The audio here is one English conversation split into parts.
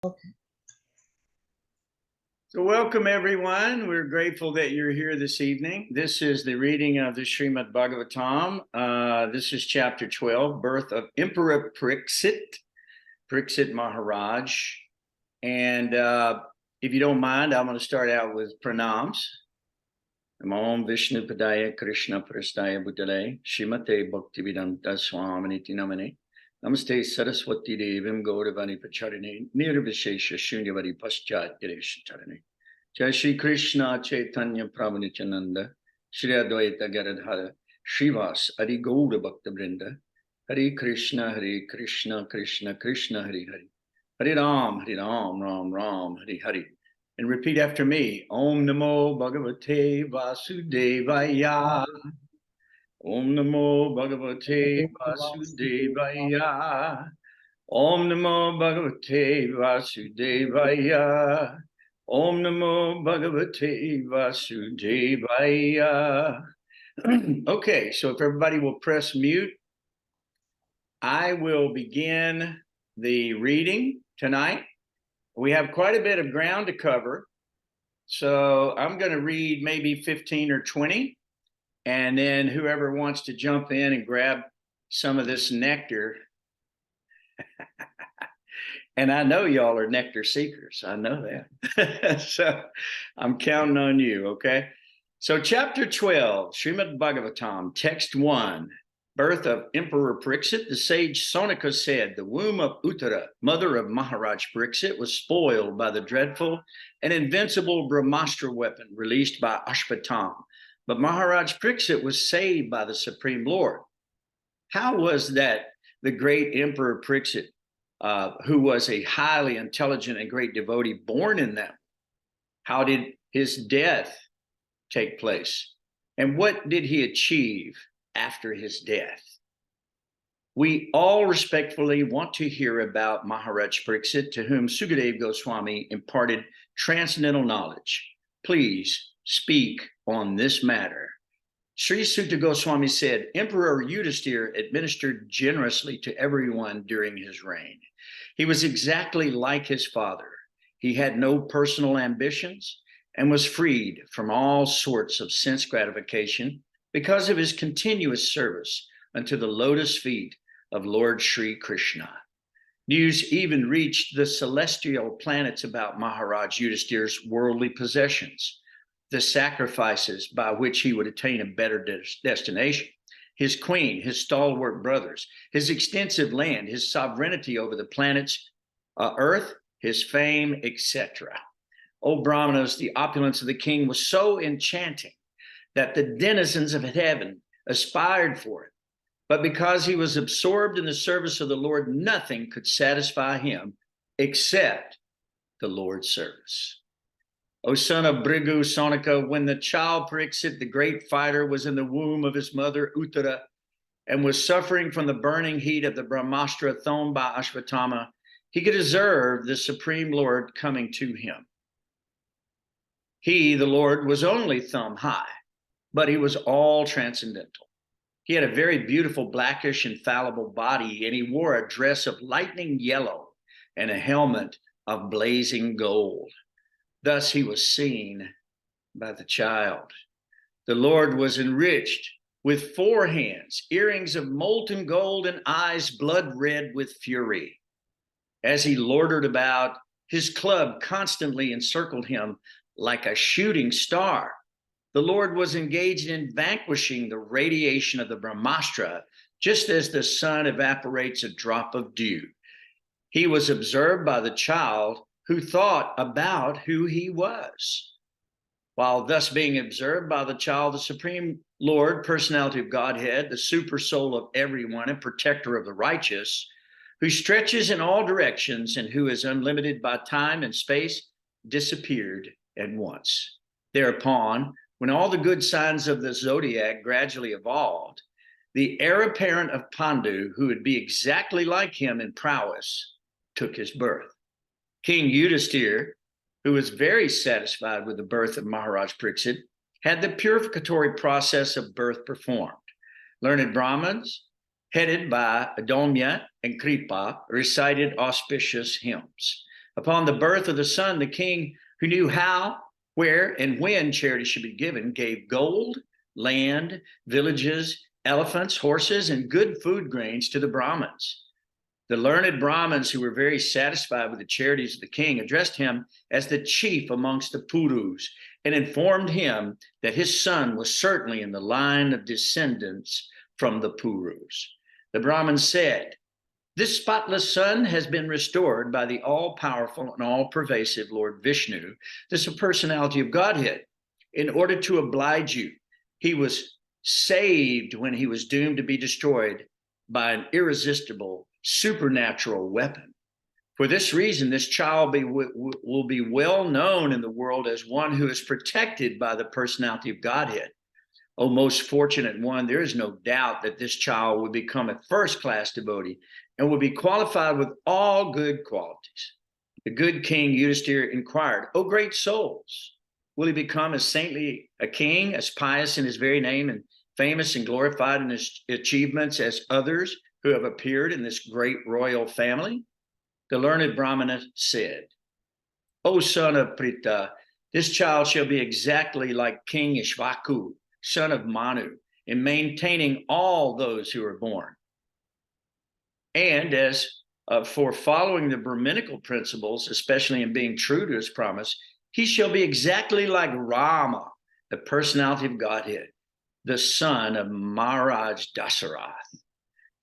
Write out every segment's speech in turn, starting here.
Okay. So welcome, everyone. We're grateful that you're here this evening. This is the reading of the Srimad Bhagavatam. This is chapter 12, Birth of Emperor Pariksit Maharaj. And if you don't mind, I'm going to start out with pranams. Namo Vishnu Padaya Krishna Prastaya Bhutale Shrimate Bhaktivedanta Swaminiti Namane Namaste Saraswati Devim Gauravani Pacharine Nirvishesha Shunyavadi Paschat Giresh Charane Jai Shri Krishna Chaitanya Prabhu Nityananda Shri Advaita Garadhara Srivas Adi Gaura Bhakta Brinda Hare Krishna Krishna Krishna Hare Hare Hare Ram Ram Ram Hare Hare. And repeat after me. Om Namo Bhagavate Vasudevaya. Om Namo Bhagavate Vasudevaya. Om Namo Bhagavate Vasudevaya. Om Namo Bhagavate Vasudevaya. Okay, so if everybody will press mute, I will begin the reading tonight. We have quite a bit of ground to cover, so I'm going to read maybe 15 or 20, and then whoever wants to jump in and grab some of this nectar. And I know y'all are nectar seekers. I know that. So I'm counting on you, okay? So chapter 12, Srimad Bhagavatam, text 1. Birth of Emperor Pariksit. The sage Sonika said, the womb of Uttara, mother of Maharaj Pariksit, was spoiled by the dreadful and invincible Brahmastra weapon released by Ashvatam. But Maharaj Pariksit was saved by the Supreme Lord. How was that the great Emperor Pariksit, who was a highly intelligent and great devotee, born in them? How did his death take place? And what did he achieve after his death? We all respectfully want to hear about Maharaj Pariksit, to whom Sukadeva Goswami imparted transcendental knowledge. Please speak on this matter. Sri Sukta Goswami said, Emperor Yudhisthira administered generously to everyone during his reign. He was exactly like his father. He had no personal ambitions and was freed from all sorts of sense gratification because of his continuous service unto the lotus feet of Lord Sri Krishna. News even reached the celestial planets about Maharaj Yudhisthira's worldly possessions, the sacrifices by which he would attain a better destination, his queen, his stalwart brothers, his extensive land, his sovereignty over the planets, earth, his fame, etc. O Brahmanas, the opulence of the king was so enchanting that the denizens of heaven aspired for it. But because he was absorbed in the service of the Lord, nothing could satisfy him except the Lord's service. O son of Bhrigu Sonika, when the child Pariksit, the great fighter, was in the womb of his mother Uttara and was suffering from the burning heat of the Brahmastra thrown by Ashvatthama, he could observe the Supreme Lord coming to him. He, the Lord, was only thumb high, but he was all transcendental. He had a very beautiful blackish infallible body, and he wore a dress of lightning yellow and a helmet of blazing gold. Thus he was seen by the child. The Lord was enriched with 4 hands, earrings of molten gold, and eyes blood red with fury. As he loitered about, his club constantly encircled him like a shooting star. The Lord was engaged in vanquishing the radiation of the Brahmastra, just as the sun evaporates a drop of dew. He was observed by the child, who thought about who he was. While thus being observed by the child, the Supreme Lord, personality of Godhead, the super soul of everyone and protector of the righteous, who stretches in all directions and who is unlimited by time and space, disappeared at once. Thereupon, when all the good signs of the zodiac gradually evolved, the heir apparent of Pandu, who would be exactly like him in prowess, took his birth. King Yudhisthira, who was very satisfied with the birth of Maharaj Pariksit, had the purificatory process of birth performed. Learned Brahmins, headed by Adomya and Kripa, recited auspicious hymns. Upon the birth of the son, the king, who knew how, where, and when charity should be given, gave gold, land, villages, elephants, horses, and good food grains to the Brahmins. The learned Brahmins, who were very satisfied with the charities of the king, addressed him as the chief amongst the Purus and informed him that his son was certainly in the line of descendants from the Purus. The Brahmins said, "This spotless son has been restored by the all-powerful and all-pervasive Lord Vishnu, the personality of Godhead. In order to oblige you, he was saved when he was doomed to be destroyed by an irresistible supernatural weapon. For this reason, this child will be well known in the world as one who is protected by the personality of Godhead. O most fortunate one, there is no doubt that this child will become a first-class devotee and will be qualified with all good qualities." The good King Yudhisthira inquired, "O great souls, will he become as saintly a king, as pious in his very name, and famous and glorified in his achievements as others who have appeared in this great royal family?" The learned Brahmana said, "O son of Pritha, this child shall be exactly like King Ishvaku, son of Manu, in maintaining all those who are born. And as for following the Brahminical principles, especially in being true to his promise, he shall be exactly like Rama, the personality of Godhead, the son of Maharaj Dasarath.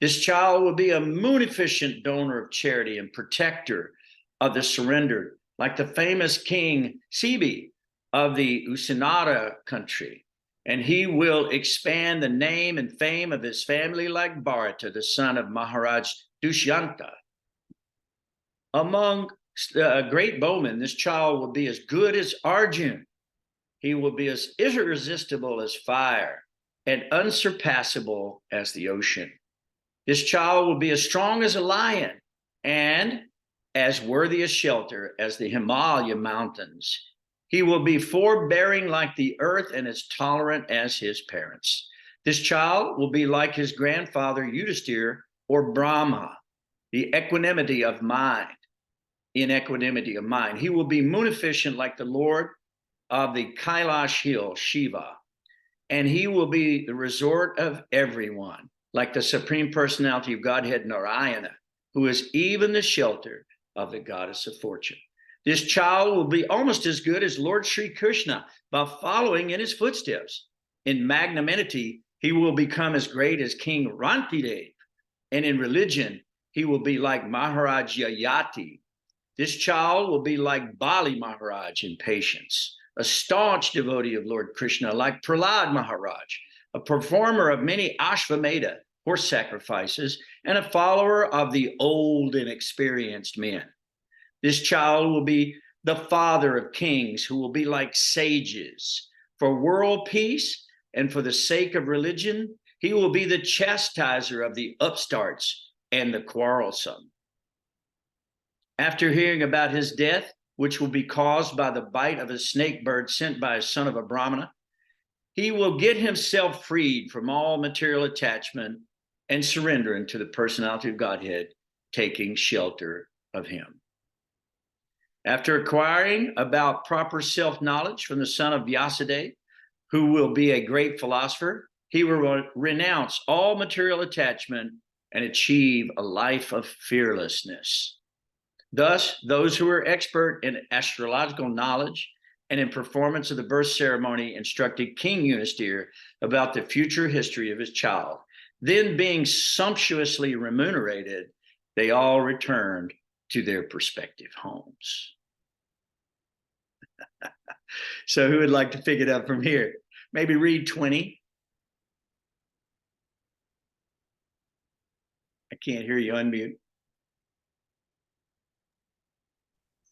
This child will be a munificent donor of charity and protector of the surrendered, like the famous King Sibi of the Usanada country. And he will expand the name and fame of his family like Bharata, the son of Maharaj Dushyanta. Among great bowmen, this child will be as good as Arjun. He will be as irresistible as fire and unsurpassable as the ocean. This child will be as strong as a lion and as worthy a shelter as the Himalaya mountains. He will be forbearing like the earth and as tolerant as his parents. This child will be like his grandfather Yudhisthira or Brahma, the equanimity of mind, in equanimity of mind. He will be munificent like the Lord of the Kailash hill, Shiva, and he will be the resort of everyone, like the Supreme Personality of Godhead Narayana, who is even the shelter of the goddess of fortune. This child will be almost as good as Lord Sri Krishna by following in his footsteps. In magnanimity, he will become as great as King Rantidev, and in religion, he will be like Maharaj Yayati. This child will be like Bali Maharaj in patience, a staunch devotee of Lord Krishna like Prahlad Maharaj, a performer of many Ashvamedha, horse sacrifices, and a follower of the old and experienced men. This child will be the father of kings who will be like sages. For world peace and for the sake of religion, he will be the chastiser of the upstarts and the quarrelsome. After hearing about his death, which will be caused by the bite of a snake bird sent by a son of a Brahmana, he will get himself freed from all material attachment and surrender into the personality of Godhead, taking shelter of him. After acquiring about proper self-knowledge from the son of Vyasadeva, who will be a great philosopher, he will renounce all material attachment and achieve a life of fearlessness. Thus, those who are expert in astrological knowledge and in performance of the birth ceremony instructed King Yudhisthira about the future history of his child. Then, being sumptuously remunerated, they all returned to their respective homes. So who would like to pick it up from here? Maybe read 20. I can't hear you. Unmute.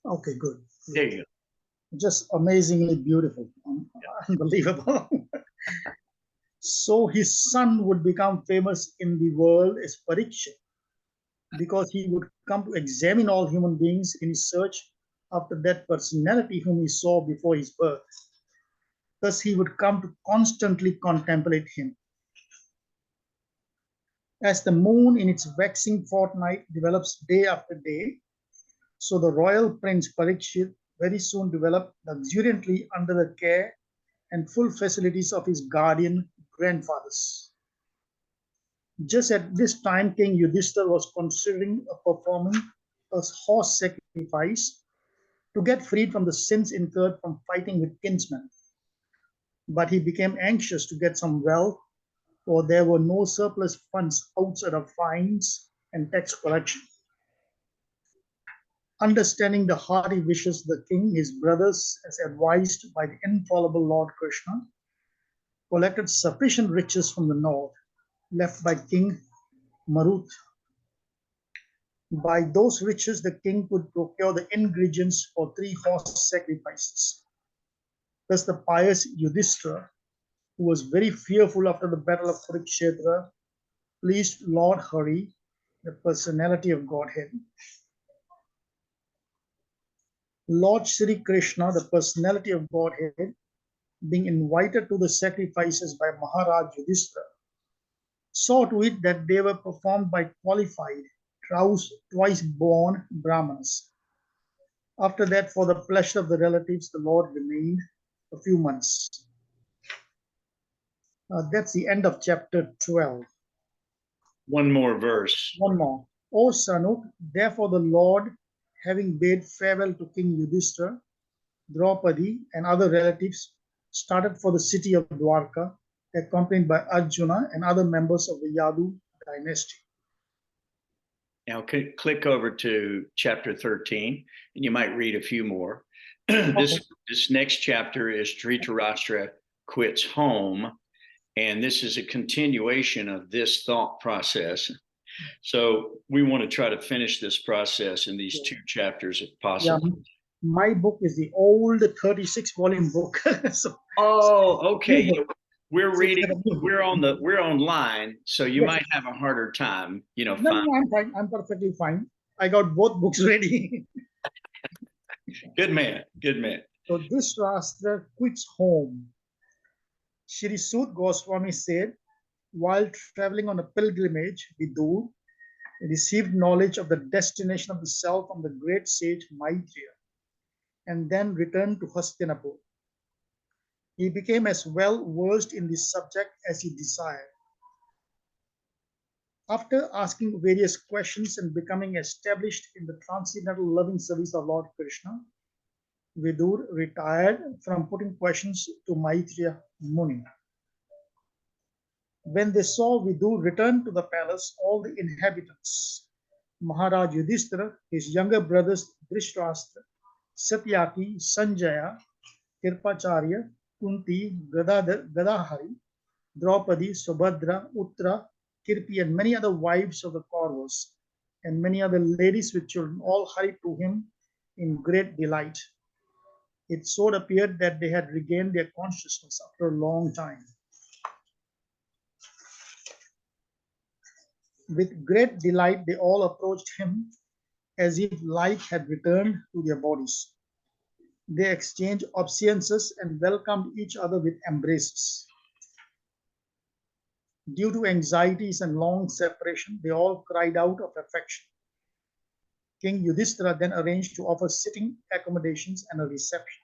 Okay, good. There you go. Just amazingly beautiful. Unbelievable. So his son would become famous in the world as Pariksit, because he would come to examine all human beings in his search after that personality whom he saw before his birth. Thus he would come to constantly contemplate him. As the moon in its waxing fortnight develops day after day, So the royal prince Pariksit very soon developed luxuriantly under the care and full facilities of his guardian grandfathers. Just at this time, King Yudhishthira was considering performing a horse sacrifice to get freed from the sins incurred from fighting with kinsmen. But he became anxious to get some wealth, for there were no surplus funds outside of fines and tax collection. Understanding the hearty wishes of the king, his brothers, as advised by the infallible Lord Krishna, collected sufficient riches from the north, left by King Marut. By those riches, the king could procure the ingredients for 3 horse sacrifices. Thus, the pious Yudhishthira, who was very fearful after the battle of Kurukshetra, pleased Lord Hari, the personality of Godhead. Lord Sri Krishna, the personality of Godhead, being invited to the sacrifices by Maharaj Yudhishthira, saw to it that they were performed by qualified, twice born Brahmanas. After that, for the pleasure of the relatives, the Lord remained a few months. That's the end of chapter 12. One more verse. One more. O Sanuk, therefore the Lord, having bade farewell to King Yudhishthira, Draupadi, and other relatives, started for the city of Dwarka, accompanied by Arjuna and other members of the Yadu dynasty. Now click over to chapter 13, and you might read a few more. This next chapter is Dhritarashtra quits home, and this is a continuation of this thought process. So we want to try to finish this process in these 2 chapters if possible. Yeah, my book is the old 36-volume book. So, okay. We're online, so you might have a harder time, No, I'm fine. I'm perfectly fine. I got both books ready. Good man. So this Dhritarashtra quits home. Shri Sud Goswami said, while traveling on a pilgrimage, Vidur received knowledge of the destination of the self from the great sage Maitreya, and then returned to Hastinapur. He became as well versed in this subject as he desired. After asking various questions and becoming established in the transcendental loving service of Lord Krishna, Vidur retired from putting questions to Maitreya Muni. When they saw Vidur return to the palace, all the inhabitants, Maharaj Yudhishthira, his younger brothers Dhritarashtra, Satyaki, Sanjaya, Kirpacharya, Kunti, Gadahari, Draupadi, Subhadra, Uttara, Kirpi, and many other wives of the Kauravas, and many other ladies with children, all hurried to him in great delight. It so appeared that they had regained their consciousness after a long time. With great delight, they all approached him as if life had returned to their bodies. They exchanged obeisances and welcomed each other with embraces. Due to anxieties and long separation, they all cried out of affection. King Yudhishthira then arranged to offer sitting accommodations and a reception.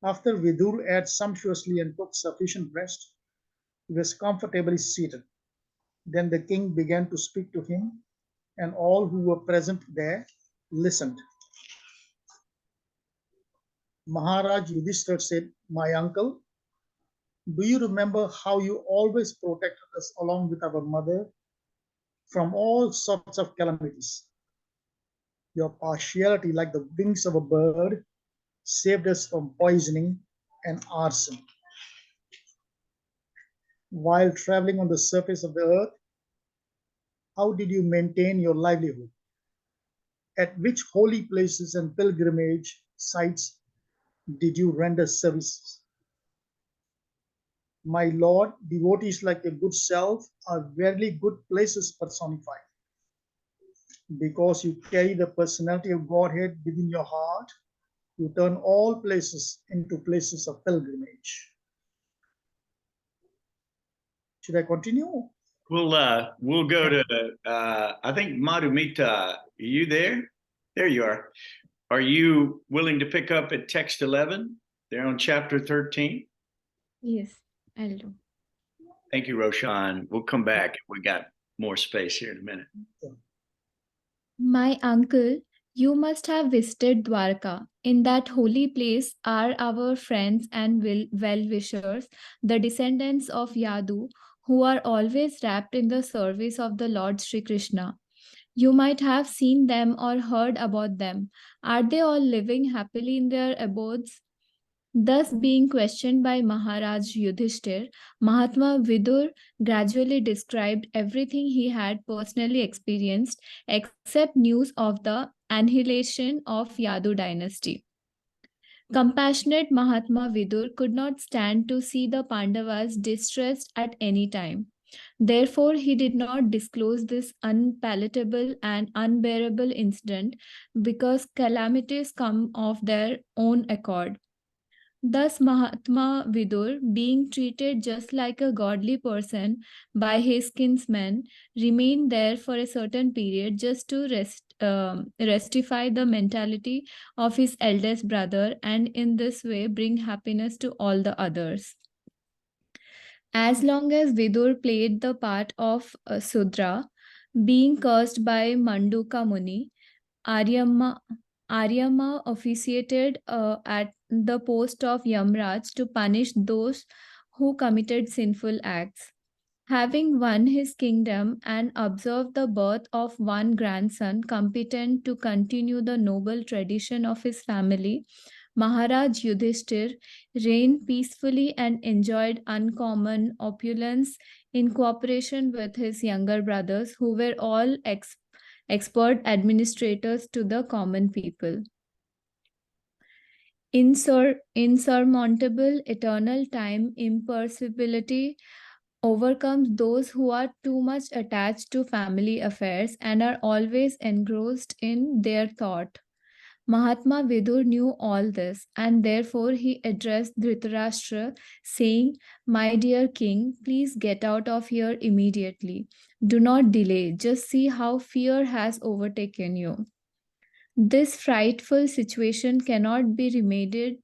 After Vidur ate sumptuously and took sufficient rest, he was comfortably seated. Then the king began to speak to him, and all who were present there listened. Maharaj Yudhishthira said, "My uncle, do you remember how you always protected us along with our mother from all sorts of calamities? Your partiality, like the wings of a bird, saved us from poisoning and arson. While traveling on the surface of the earth, how did you maintain your livelihood? At which holy places and pilgrimage sites did you render services? My Lord, devotees like your good self are very good places personified. Because you carry the personality of Godhead within your heart, you turn all places into places of pilgrimage." Should I continue? We'll go to I think Madhumita. Are you there? There you are. Are you willing to pick up at text 11? They're on chapter 13. Yes, I'll do. Thank you, Roshan. We'll come back. We got more space here in a minute. My uncle, you must have visited Dwarka. In that holy place are our friends and well-wishers, the descendants of Yadu, who are always wrapped in the service of the Lord Sri Krishna. You might have seen them or heard about them. Are they all living happily in their abodes? Thus, being questioned by Maharaj Yudhishthir, Mahatma Vidur gradually described everything he had personally experienced except news of the annihilation of Yadu dynasty. Compassionate Mahatma Vidur could not stand to see the Pandavas distressed at any time. Therefore, he did not disclose this unpalatable and unbearable incident because calamities come of their own accord. Thus, Mahatma Vidur, being treated just like a godly person by his kinsmen, remained there for a certain period just to restify the mentality of his eldest brother and in this way bring happiness to all the others. As long as Vidur played the part of Sudra, being cursed by Manduka Muni, Aryama officiated at the post of Yamraj to punish those who committed sinful acts. Having won his kingdom and observed the birth of one grandson competent to continue the noble tradition of his family, Maharaj Yudhishthir reigned peacefully and enjoyed uncommon opulence in cooperation with his younger brothers, who were all expert administrators to the common people. Insurmountable eternal time imperceptibility overcomes those who are too much attached to family affairs and are always engrossed in their thought. Mahatma Vidur knew all this, and therefore he addressed Dhritarashtra, saying, "My dear king, please get out of here immediately. Do not delay. Just see how fear has overtaken you. This frightful situation cannot be remedied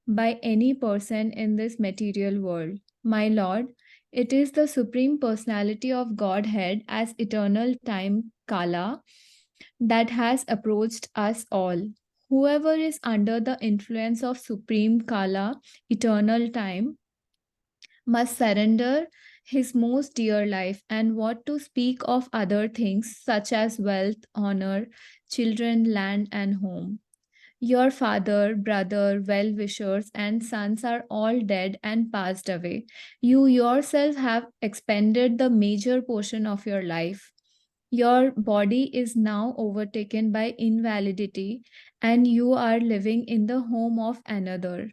by any person in this material world. My lord, it is the Supreme Personality of Godhead as eternal time, Kala, that has approached us all. Whoever is under the influence of Supreme Kala, eternal time, must surrender his most dear life, and what to speak of other things such as wealth, honor, children, land, and home. Your father, brother, well wishers, and sons are all dead and passed away. You yourself have expended the major portion of your life. Your body is now overtaken by invalidity, and you are living in the home of another.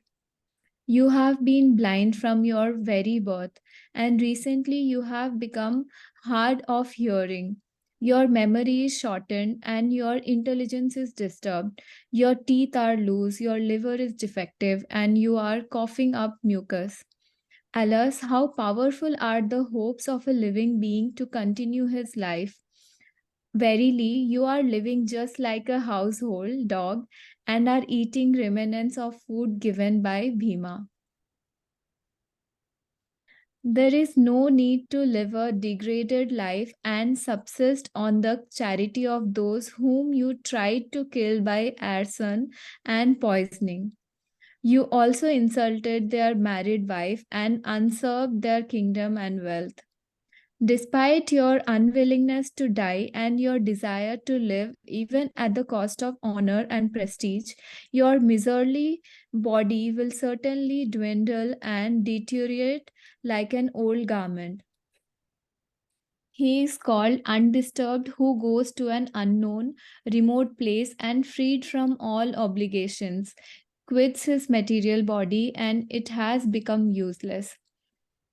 You have been blind from your very birth, and recently you have become hard of hearing. Your memory is shortened and your intelligence is disturbed. Your teeth are loose, your liver is defective, and you are coughing up mucus. Alas, how powerful are the hopes of a living being to continue his life. Verily, you are living just like a household dog and are eating remnants of food given by Bhima. There is no need to live a degraded life and subsist on the charity of those whom you tried to kill by arson and poisoning. You also insulted their married wife and usurped their kingdom and wealth. Despite your unwillingness to die and your desire to live, even at the cost of honor and prestige, your miserly body will certainly dwindle and deteriorate like an old garment. He is called undisturbed who goes to an unknown, remote place and freed from all obligations, quits his material body and it has become useless.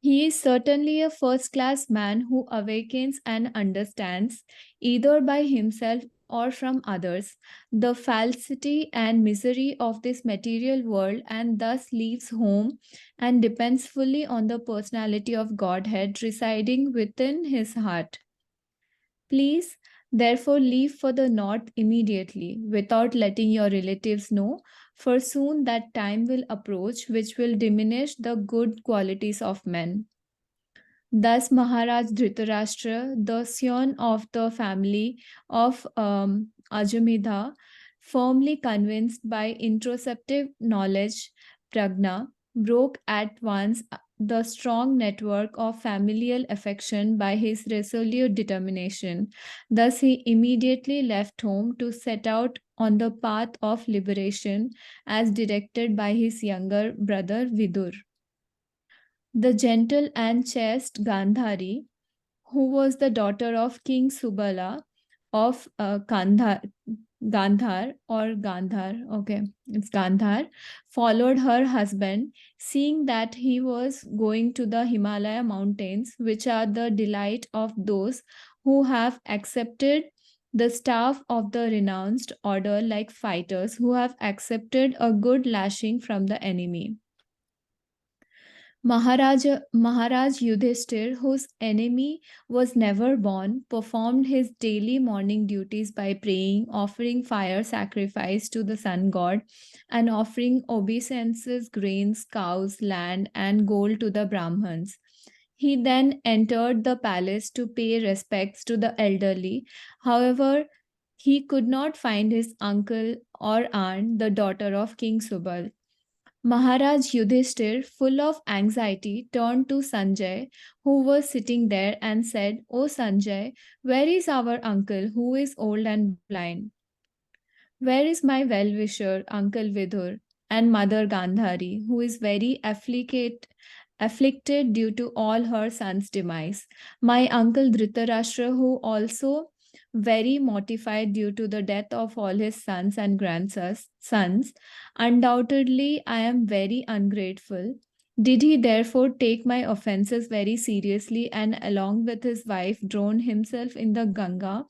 He is certainly a first class man who awakens and understands, either by himself or from others, the falsity and misery of this material world and thus leaves home and depends fully on the personality of Godhead residing within his heart. Please Therefore, leave for the north immediately, without letting your relatives know, for soon that time will approach which will diminish the good qualities of men. Thus, Maharaj Dhritarashtra, the scion of the family of Ajamedha, firmly convinced by introspective knowledge, Prajna, broke at once the strong network of familial affection by his resolute determination. Thus, he immediately left home to set out on the path of liberation as directed by his younger brother Vidur. The gentle and chaste Gandhari, who was the daughter of King Subala of Gandhar, okay, it's Gandhar, followed her husband, seeing that he was going to the Himalaya mountains, which are the delight of those who have accepted the staff of the renounced order, like fighters who have accepted a good lashing from the enemy. Maharaj Yudhishthir, whose enemy was never born, performed his daily morning duties by praying, offering fire sacrifice to the sun god, and offering obeisances, grains, cows, land, and gold to the Brahmins. He then entered the palace to pay respects to the elderly. However, he could not find his uncle or aunt, the daughter of King Subal. Maharaj Yudhishthir, full of anxiety, turned to Sanjay, who was sitting there, and said, "O Sanjay, where is our uncle who is old and blind? Where is my well-wisher, Uncle Vidhur, and Mother Gandhari, who is very afflicted due to all her sons' demise? My uncle Dhritarashtra, who also very mortified due to the death of all his sons and grandsons. Undoubtedly, I am very ungrateful. Did he therefore take my offenses very seriously and, along with his wife, drown himself in the Ganga?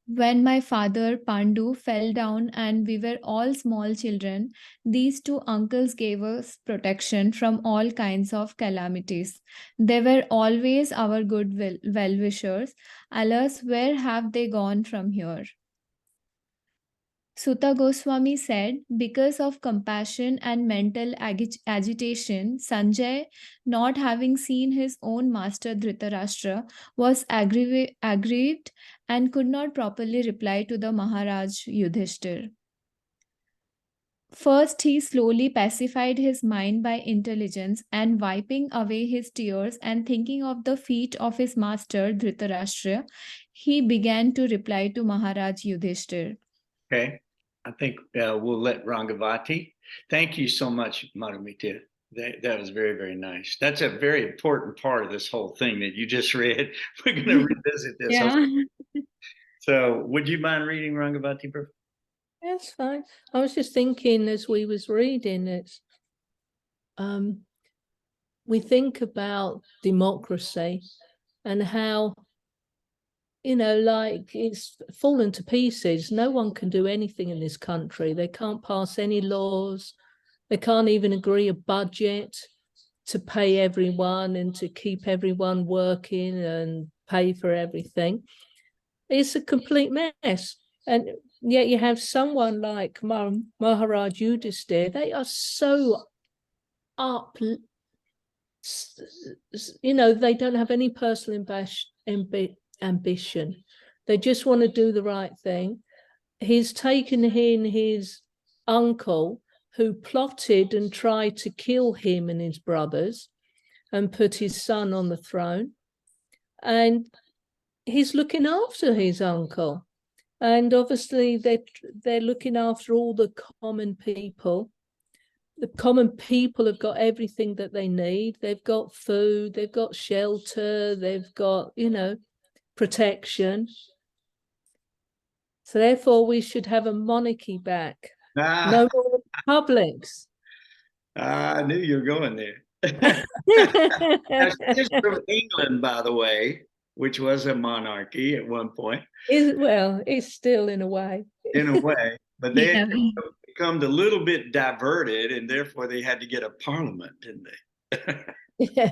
When my father Pandu fell down and we were all small children, these two uncles gave us protection from all kinds of calamities. They were always our good well-wishers. Alas, where have they gone from here?" Sutta Goswami said, because of compassion and mental agitation, Sanjay, not having seen his own master Dhritarashtra, was aggrieved and could not properly reply to the Maharaj Yudhishthir. First, he slowly pacified his mind by intelligence, and wiping away his tears and thinking of the feet of his master Dhritarashtra, he began to reply to Maharaj Yudhishthir. Okay. I think we'll let Rangavati. Thank you so much, Madhumita. That was very, very nice. That's a very important part of this whole thing that you just read. We're going to revisit this. Yeah. Okay. So would you mind reading, Rangavati? That's fine. I was just thinking as we was reading it, we think about democracy and how, you know, like it's fallen to pieces. No one can do anything in this country. They can't pass any laws. They can't even agree a budget to pay everyone and to keep everyone working and pay for everything. It's a complete mess. And yet you have someone like Maharaj Yudhishthir. They are so up, you know, they don't have any personal ambition. They just want to do the right thing. He's taken in his uncle who plotted and tried to kill him and his brothers and put his son on the throne. And he's looking after his uncle. And obviously they're looking after all the common people. The common people have got everything that they need. They've got food, they've got shelter, they've got, you know, protection. So therefore we should have a monarchy back. No more republics. I knew you were going there. She's from England, by the way, which was a monarchy at one point. Well, it's still in a way. In a way, but they had become a little bit diverted, and therefore they had to get a parliament, didn't they? Yeah,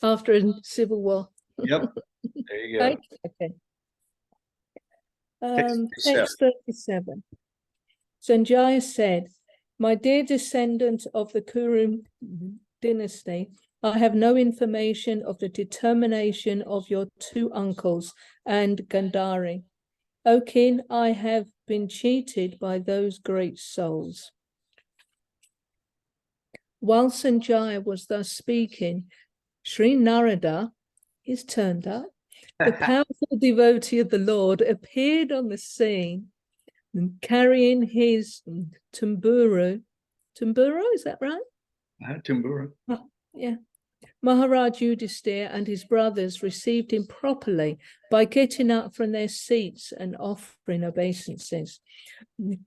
after a civil war. Yep. There you go. Okay. Text 37. Sanjaya said, "My dear descendant of the Kuru dynasty, I have no information of the determination of your two uncles and Gandhari. O kin, I have been cheated by those great souls." While Sanjaya was thus speaking, Sri Narada is turned up. The powerful devotee of the Lord appeared on the scene, carrying his tamburu. Tamburu, is that right? Tambura. Yeah. Maharaj Yudhisthira and his brothers received him properly by getting up from their seats and offering obeisances.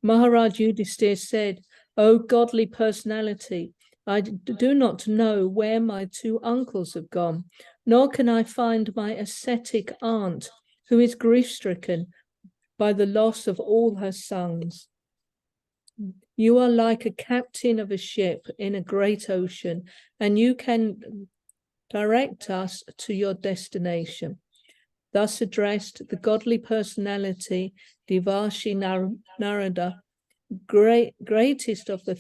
Maharaj Yudhisthira said, "O godly personality, I do not know where my two uncles have gone, nor can I find my ascetic aunt, who is grief-stricken by the loss of all her sons. You are like a captain of a ship in a great ocean, and you can direct us to your destination." Thus addressed the godly personality, Devarshi Narada, greatest of the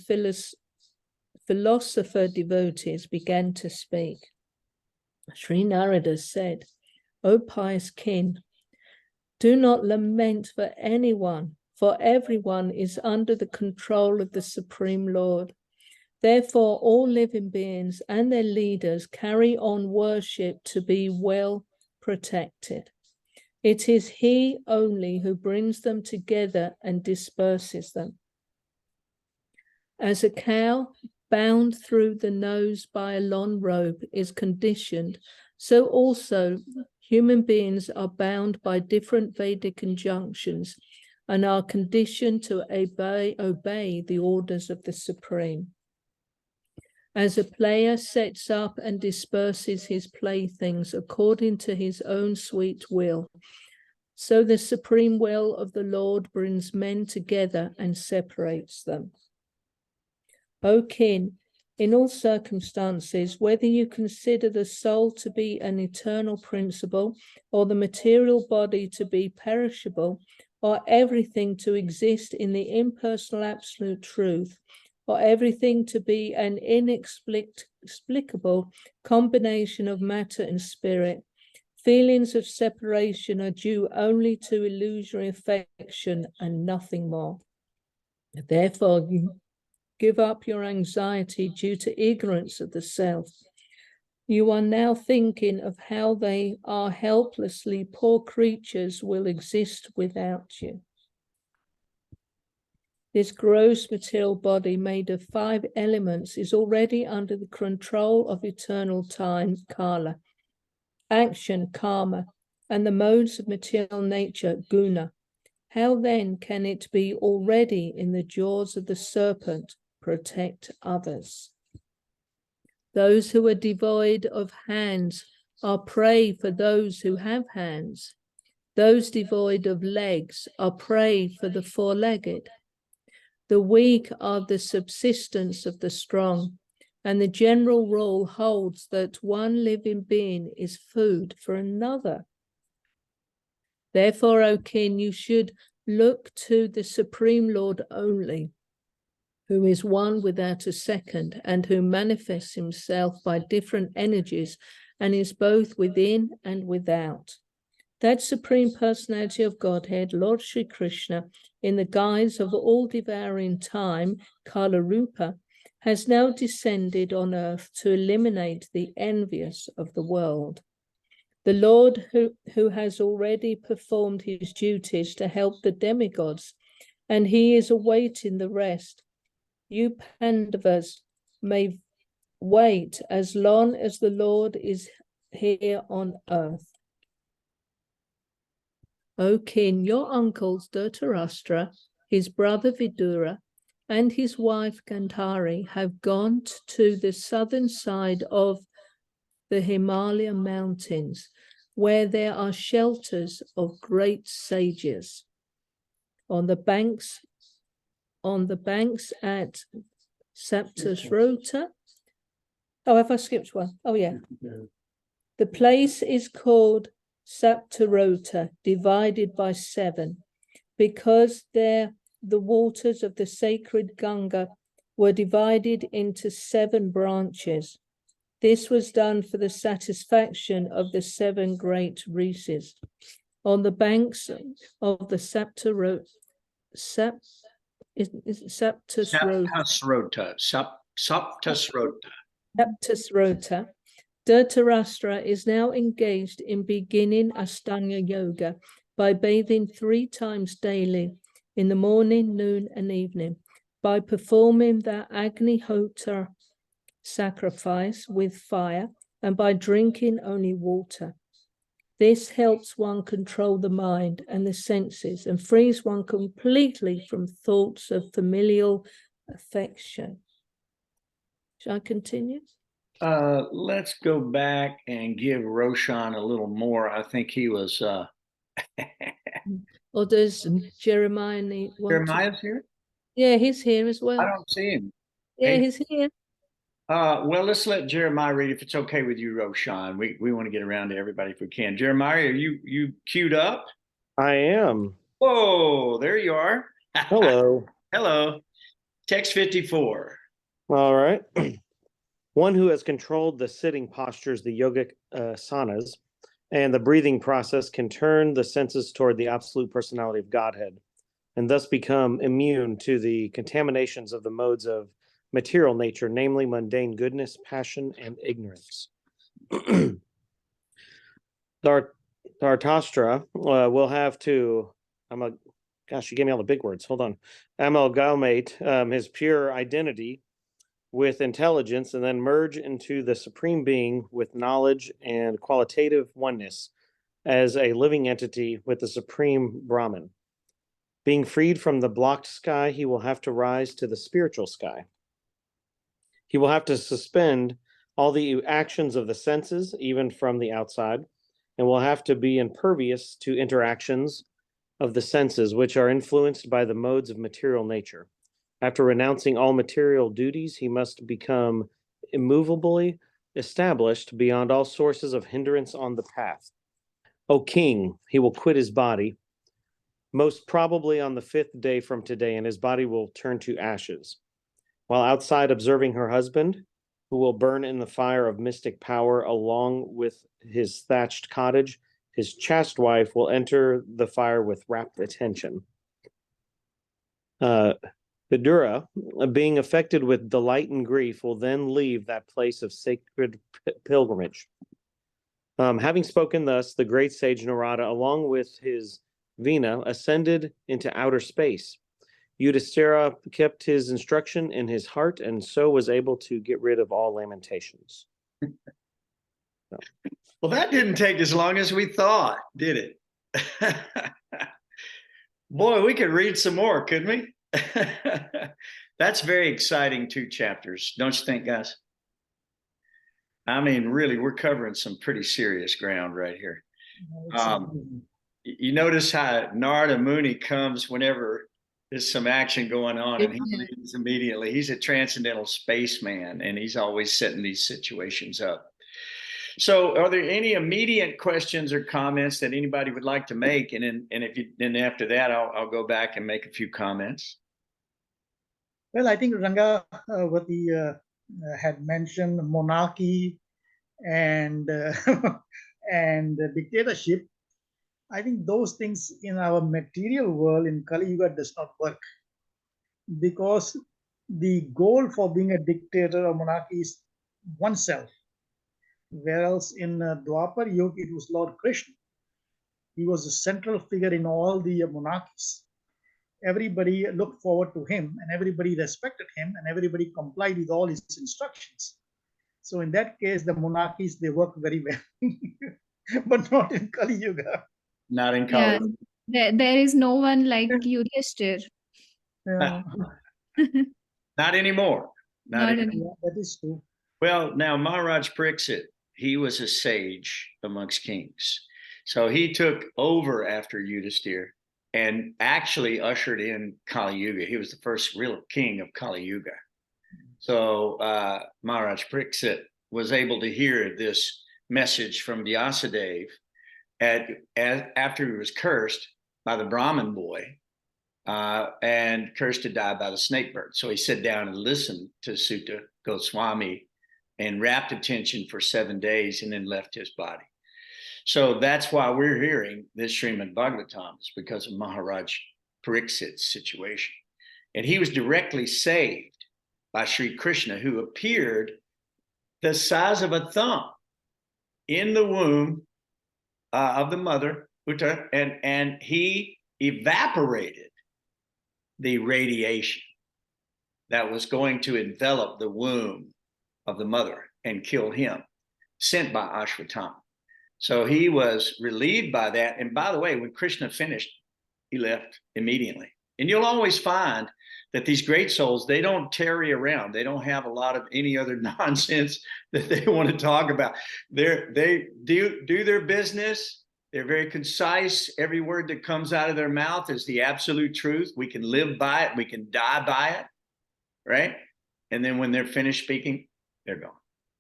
philosopher devotees, began to speak. Sri Narada said, "O pious kin, do not lament for anyone, for everyone is under the control of the Supreme Lord. Therefore, all living beings and their leaders carry on worship to be well protected. It is He only who brings them together and disperses them. As a cow bound through the nose by a long rope is conditioned, so also human beings are bound by different Vedic injunctions and are conditioned to obey the orders of the Supreme. As a player sets up and disperses his playthings according to his own sweet will, so the supreme will of the Lord brings men together and separates them. O kin, in all circumstances, whether you consider the soul to be an eternal principle, or the material body to be perishable, or everything to exist in the impersonal absolute truth, or everything to be an inexplicable combination of matter and spirit, feelings of separation are due only to illusory affection and nothing more. Therefore, you give up your anxiety due to ignorance of the self. You are now thinking of how they are helplessly poor creatures will exist without you. This gross material body made of 5 elements is already under the control of eternal time, kala, action, karma, and the modes of material nature, guna. How then can it be already in the jaws of the serpent, protect others? Those who are devoid of hands are prey for those who have hands. Those devoid of legs are prey for the four-legged. The weak are the subsistence of the strong, and the general rule holds that one living being is food for another. Therefore, O kin, you should look to the Supreme Lord only, who is one without a second, and who manifests himself by different energies and is both within and without. That Supreme Personality of Godhead, Lord Sri Krishna, in the guise of all-devouring time, Kala Rupa, has now descended on earth to eliminate the envious of the world. The Lord who has already performed his duties to help the demigods, and he is awaiting the rest. You Pandavas may wait as long as the Lord is here on earth. O kin, your uncles Dhritarashtra, his brother Vidura, and his wife Gandhari have gone to the southern side of the Himalaya mountains, where there are shelters of great sages. On the banks at Saptasrota. Oh, have I skipped one? Oh, yeah. The place is called Saptarota, divided by 7, because the waters of the sacred Ganga were divided into 7 branches. This was done for the satisfaction of the 7 great rishis. On the banks of the Saptarota, Dhritarashtra is now engaged in beginning Ashtanga Yoga by bathing 3 times daily, in the morning, noon, and evening, by performing the Agnihotra sacrifice with fire, and by drinking only water. This helps one control the mind and the senses and frees one completely from thoughts of familial affection. Shall I continue? Let's go back and give Roshan a little more. I think he was Or does Jeremiah need one? Jeremiah's here? Yeah, he's here as well. I don't see him. Yeah, Hey. he's here. Well, let's let Jeremiah read if it's okay with you, Roshan. We want to get around to everybody if we can. Jeremiah, are you queued up? I am. Whoa, there you are. Hello. Hello. Text 54. All right. One who has controlled the sitting postures, the yogic asanas, and the breathing process can turn the senses toward the absolute personality of Godhead, and thus become immune to the contaminations of the modes of material nature, namely mundane goodness, passion, and ignorance. Dhritarashtra will have to, gosh, you gave me all the big words. Hold on. Amalgamate his pure identity with intelligence, and then merge into the supreme being with knowledge and qualitative oneness as a living entity with the supreme Brahman. Being freed from the blocked sky, he will have to rise to the spiritual sky. He will have to suspend all the actions of the senses, even from the outside, and will have to be impervious to interactions of the senses, which are influenced by the modes of material nature. After renouncing all material duties, he must become immovably established beyond all sources of hindrance on the path. O king, he will quit his body, most probably on the 5th day from today, and his body will turn to ashes. While outside observing her husband, who will burn in the fire of mystic power along with his thatched cottage, his chaste wife will enter the fire with rapt attention. Vidura, being affected with delight and grief, will then leave that place of sacred pilgrimage. Having spoken thus, the great sage Narada, along with his Vina, ascended into outer space. Yudhishthira kept his instruction in his heart, and so was able to get rid of all lamentations. Well, that didn't take as long as we thought, did it? Boy, we could read some more, couldn't we? That's very exciting, 2 chapters, don't you think, guys? I mean, really, we're covering some pretty serious ground right here. You notice how Narada Muni comes whenever there's some action going on, and he leaves immediately. He's a transcendental spaceman, and he's always setting these situations up. So, are there any immediate questions or comments that anybody would like to make? And then after that, I'll go back and make a few comments. Well, I think Ranga had mentioned monarchy and and dictatorship. I think those things in our material world in Kali Yuga does not work, because the goal for being a dictator or monarchy is oneself. Whereas in Dwapar Yuga, it was Lord Krishna. He was the central figure in all the monarchies. Everybody looked forward to him, and everybody respected him, and everybody complied with all his instructions. So in that case, the monarchies, they work very well, but not in Kali Yuga. Not in Kali. Yeah, there is no one like Yudhishthir. Yeah. Not anymore. Not anymore. Yeah, that is true. Well, now Maharaj Pariksit, he was a sage amongst kings. So he took over after Yudhishthir and actually ushered in Kali Yuga. He was the first real king of Kali Yuga. So Maharaj Pariksit was able to hear this message from Vyasadeva after he was cursed by the Brahmin boy and cursed to die by the snake bird. So he sat down and listened to Sutta Goswami and wrapped attention for 7 days and then left his body. So that's why we're hearing this Srimad Bhagavatam, is because of Maharaj Pariksit's situation. And he was directly saved by Sri Krishna, who appeared the size of a thumb in the womb of the mother, Uttara, and he evaporated the radiation that was going to envelop the womb of the mother and kill him, sent by Ashwatthama. So he was relieved by that. And by the way, when Krishna finished, he left immediately. And you'll always find that these great souls, they don't tarry around. They don't have a lot of any other nonsense that they want to talk about. They do their business. They're very concise. Every word that comes out of their mouth is the absolute truth. We can live by it. We can die by it, right? And then when they're finished speaking, they're gone.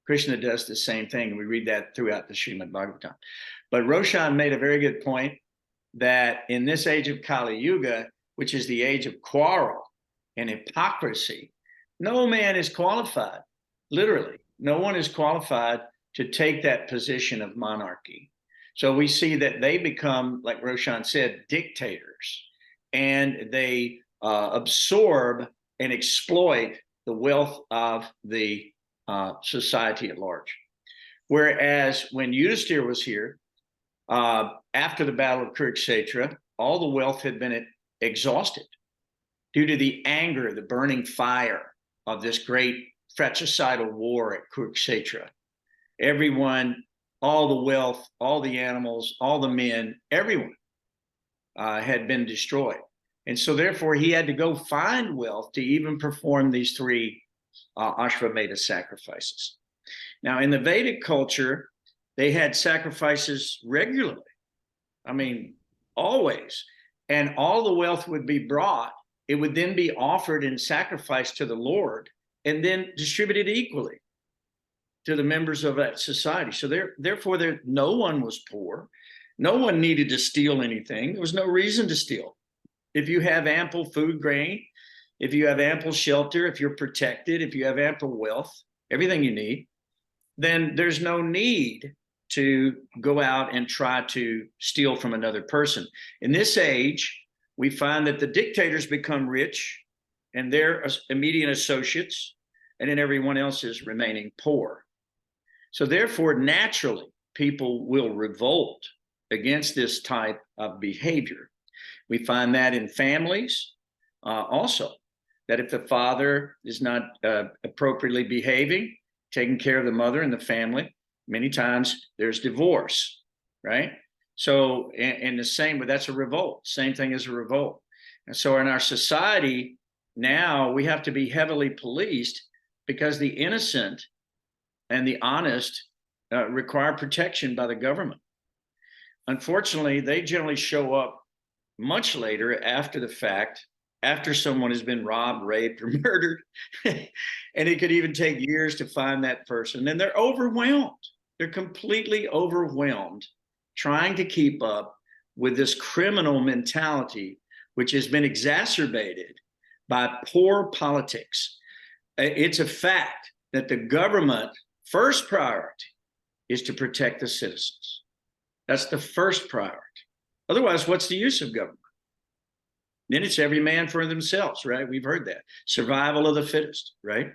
Krishna does the same thing. We read that throughout the Srimad Bhagavatam. But Roshan made a very good point that in this age of Kali Yuga, which is the age of quarrel and hypocrisy, no man is qualified, literally. No one is qualified to take that position of monarchy. So we see that they become, like Roshan said, dictators, and they absorb and exploit the wealth of the society at large. Whereas when Yudhisthira was here, after the Battle of Kurukshetra, all the wealth had been exhausted due to the anger, the burning fire of this great fratricidal war at Kurukshetra. Everyone, all the wealth, all the animals, all the men, everyone had been destroyed. And so therefore he had to go find wealth to even perform these 3 Ashvamedha sacrifices. Now in the Vedic culture, they had sacrifices regularly. I mean, always. And all the wealth would be brought. It would then be offered in sacrifice to the Lord and then distributed equally to the members of that society. So therefore, no one was poor. No one needed to steal anything. There was no reason to steal. If you have ample food grain, if you have ample shelter, if you're protected, if you have ample wealth, everything you need, then there's no need to go out and try to steal from another person. In this age, we find that the dictators become rich and their immediate associates, and then everyone else is remaining poor. So therefore, naturally, people will revolt against this type of behavior. We find that in families also, that if the father is not appropriately behaving, taking care of the mother and the family, many times there's divorce, right? So, and the same, but that's a revolt, same thing as a revolt. And so in our society now, we have to be heavily policed because the innocent and the honest require protection by the government. Unfortunately, they generally show up much later after the fact, after someone has been robbed, raped, or murdered. And it could even take years to find that person. And they're overwhelmed. They're completely overwhelmed trying to keep up with this criminal mentality, which has been exacerbated by poor politics. It's a fact that the government first priority is to protect the citizens. That's the first priority. Otherwise, what's the use of government? Then it's every man for themselves, right? We've heard that. Survival of the fittest, right?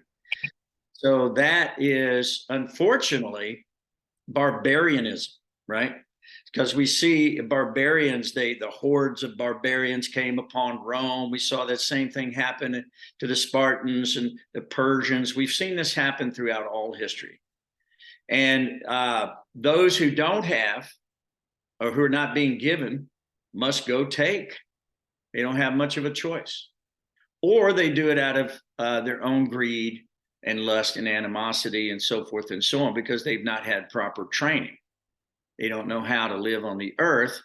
So that is, unfortunately, barbarianism, right? Because we see barbarians, the hordes of barbarians came upon Rome. We saw that same thing happen to the Spartans and the Persians. We've seen this happen throughout all history. And those who don't have or who are not being given must go take. They don't have much of a choice. Or they do it out of their own greed and lust and animosity and so forth and so on, because they've not had proper training. They don't know how to live on the earth.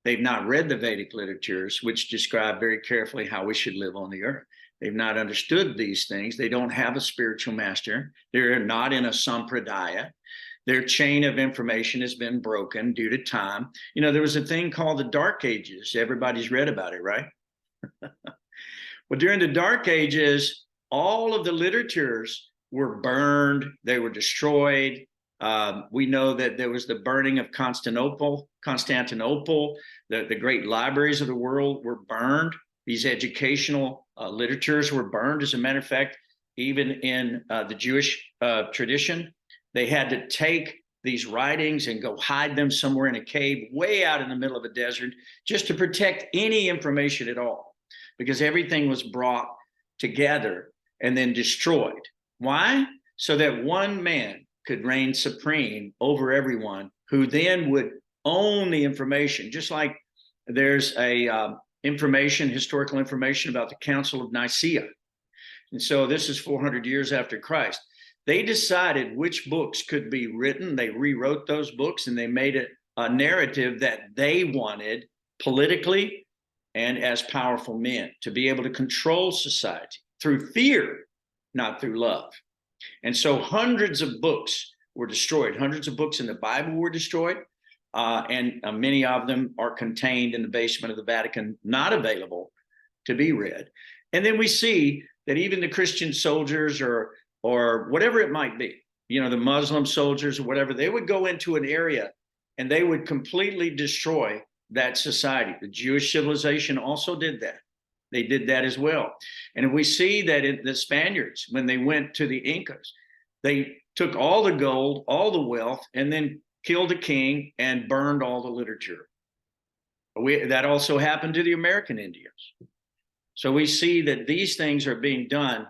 They've not read the Vedic literatures, which describe very carefully how we should live on the earth. They've not understood these things. They don't have a spiritual master. They're not in a sampradaya. Their chain of information has been broken due to time. You know, there was a thing called the Dark Ages. Everybody's read about it, right? Well, during the Dark Ages, all of the literatures were burned. They were destroyed. We know that there was the burning of Constantinople. The great libraries of the world were burned. These educational literatures were burned. As a matter of fact, even in the Jewish tradition, they had to take these writings and go hide them somewhere in a cave way out in the middle of a desert just to protect any information at all, because everything was brought together and then destroyed. Why? So that one man could reign supreme over everyone, who then would own the information. Just like there's a historical information about the Council of Nicaea. And so this is 400 years after Christ. They decided which books could be written. They rewrote those books and they made it a narrative that they wanted politically and as powerful men to be able to control society through fear, not through love. And so hundreds of books were destroyed. Hundreds of books in the Bible were destroyed. And many of them are contained in the basement of the Vatican, not available to be read. And then we see that even the Christian soldiers or whatever it might be, you know, the Muslim soldiers or whatever, they would go into an area and they would completely destroy that society. The Jewish civilization also did that. They did that as well. And we see that the Spaniards, when they went to the Incas, they took all the gold, all the wealth, and then killed the king and burned all the literature. That also happened to the American Indians. So we see that these things are being done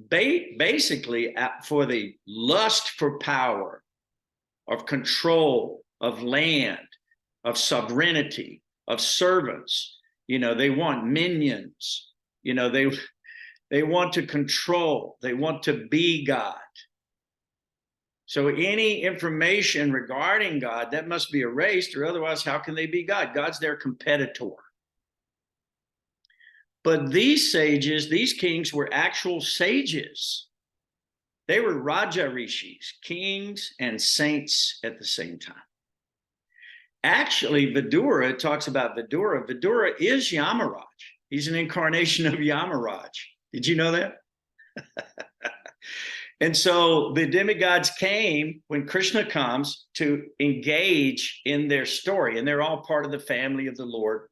basically for the lust for power, of control, of land, of sovereignty, of servants. You know, they want minions. You know, they want to control. They want to be God. So any information regarding God, that must be erased, or otherwise, how can they be God? God's their competitor. But these sages, these kings, were actual sages. They were Raja Rishis, kings and saints at the same time. Actually, Vidura talks about Vidura. Vidura is Yamaraj. He's an incarnation of Yamaraj. Did you know that? And so the demigods came when Krishna comes to engage in their story, and they're all part of the family of the Lord.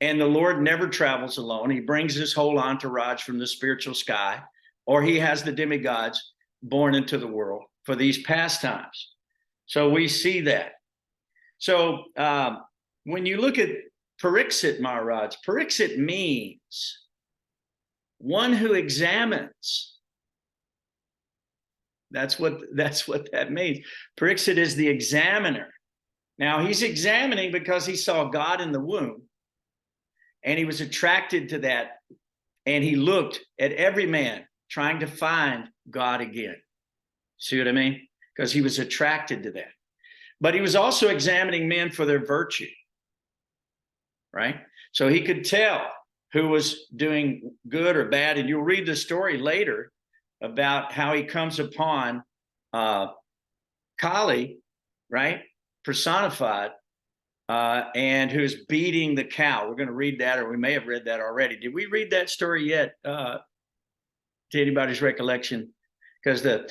And the Lord never travels alone. He brings his whole entourage from the spiritual sky, or he has the demigods born into the world for these pastimes. So we see that. So when you look at Pariksit Maharaj, Pariksit means one who examines. That's what that means. Pariksit is the examiner. Now he's examining because he saw God in the womb, and he was attracted to that, and he looked at every man trying to find God again. See what I mean? Because he was attracted to that. But he was also examining men for their virtue, right? So he could tell who was doing good or bad. And you'll read the story later about how he comes upon Kali, right? Personified, and who's beating the cow. We're going to read that, or we may have read that already. Did we read that story yet, to anybody's recollection? Because the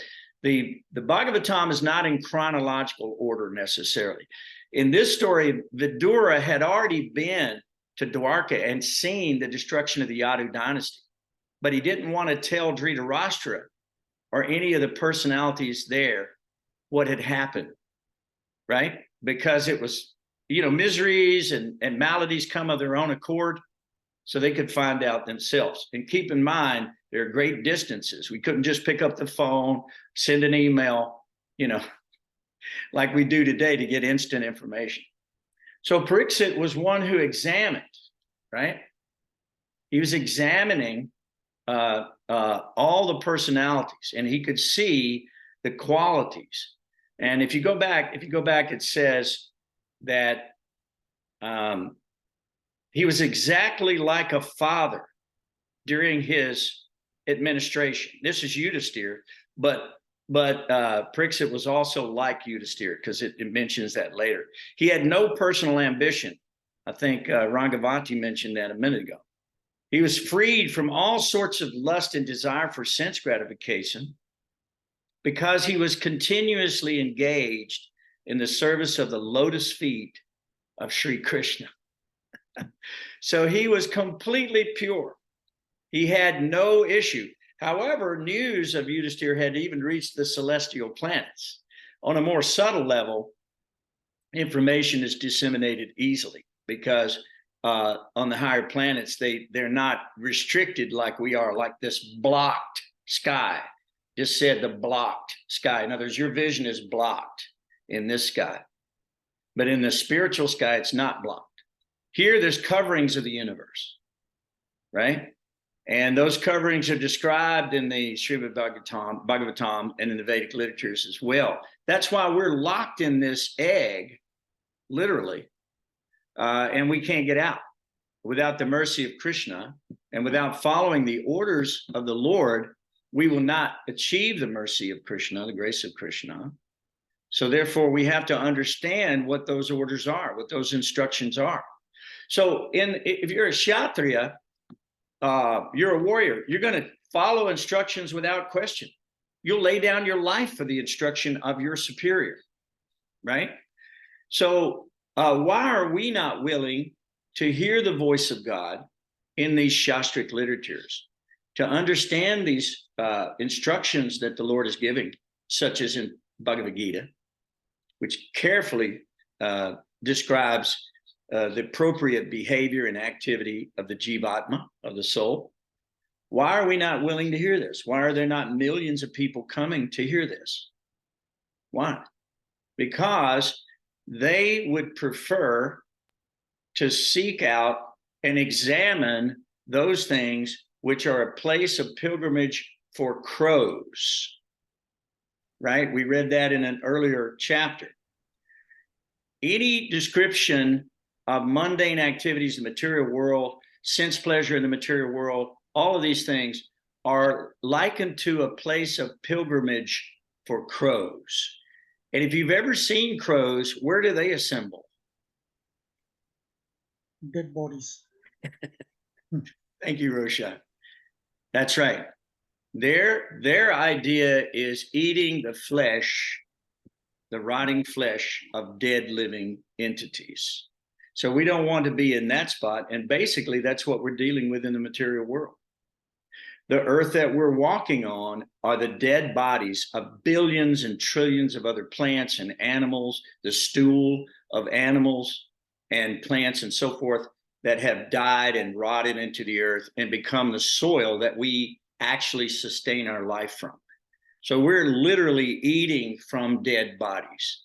Bhagavatam is not in chronological order necessarily. In this story, Vidura had already been to Dwarka and seen the destruction of the Yadu dynasty, but he didn't want to tell Dhritarashtra or any of the personalities there what had happened, right? Because it was, you know, miseries and maladies come of their own accord, so they could find out themselves. And keep in mind, there are great distances. We couldn't just pick up the phone, send an email, you know, like we do today to get instant information. So Pariksit was one who examined, right? He was examining all the personalities, and he could see the qualities. And if you go back, it says that he was exactly like a father during his administration. This is Yudhisthira, but Pariksit was also like Yudhisthira, because it mentions that later. He had no personal ambition. I think Rangavanti mentioned that a minute ago. He was freed from all sorts of lust and desire for sense gratification because he was continuously engaged in the service of the lotus feet of Sri Krishna. So he was completely pure. He had no issue. However, news of Yudhisthira had even reached the celestial planets. On a more subtle level, information is disseminated easily because on the higher planets, they're not restricted like we are, like this blocked sky. Just said the blocked sky. In other words, your vision is blocked in this sky. But in the spiritual sky, it's not blocked. Here, there's coverings of the universe, right? And those coverings are described in the Srimad Bhagavatam and in the Vedic literatures as well. That's why we're locked in this egg, literally, and we can't get out. Without the mercy of Krishna and without following the orders of the Lord, we will not achieve the mercy of Krishna, the grace of Krishna. So therefore, we have to understand what those orders are, what those instructions are. So if you're a Kshatriya, you're a warrior, you're going to follow instructions without question. You'll lay down your life for the instruction of your superior, right? So why are we not willing to hear the voice of God in these Shastric literatures, to understand these instructions that the Lord is giving, such as in Bhagavad Gita, which carefully describes the appropriate behavior and activity of the Jivatma, of the soul? Why are we not willing to hear this? Why are there not millions of people coming to hear this? Why? Because they would prefer to seek out and examine those things which are a place of pilgrimage for crows, right? We read that in an earlier chapter. Any description of mundane activities in the material world, sense pleasure in the material world, all of these things are likened to a place of pilgrimage for crows. And if you've ever seen crows, where do they assemble? Dead bodies. Thank you, Rosha. That's right. Their idea is eating the flesh, the rotting flesh of dead living entities. So we don't want to be in that spot. And basically, that's what we're dealing with in the material world. The earth that we're walking on are the dead bodies of billions and trillions of other plants and animals, the stool of animals and plants and so forth that have died and rotted into the earth and become the soil that we actually sustain our life from. So we're literally eating from dead bodies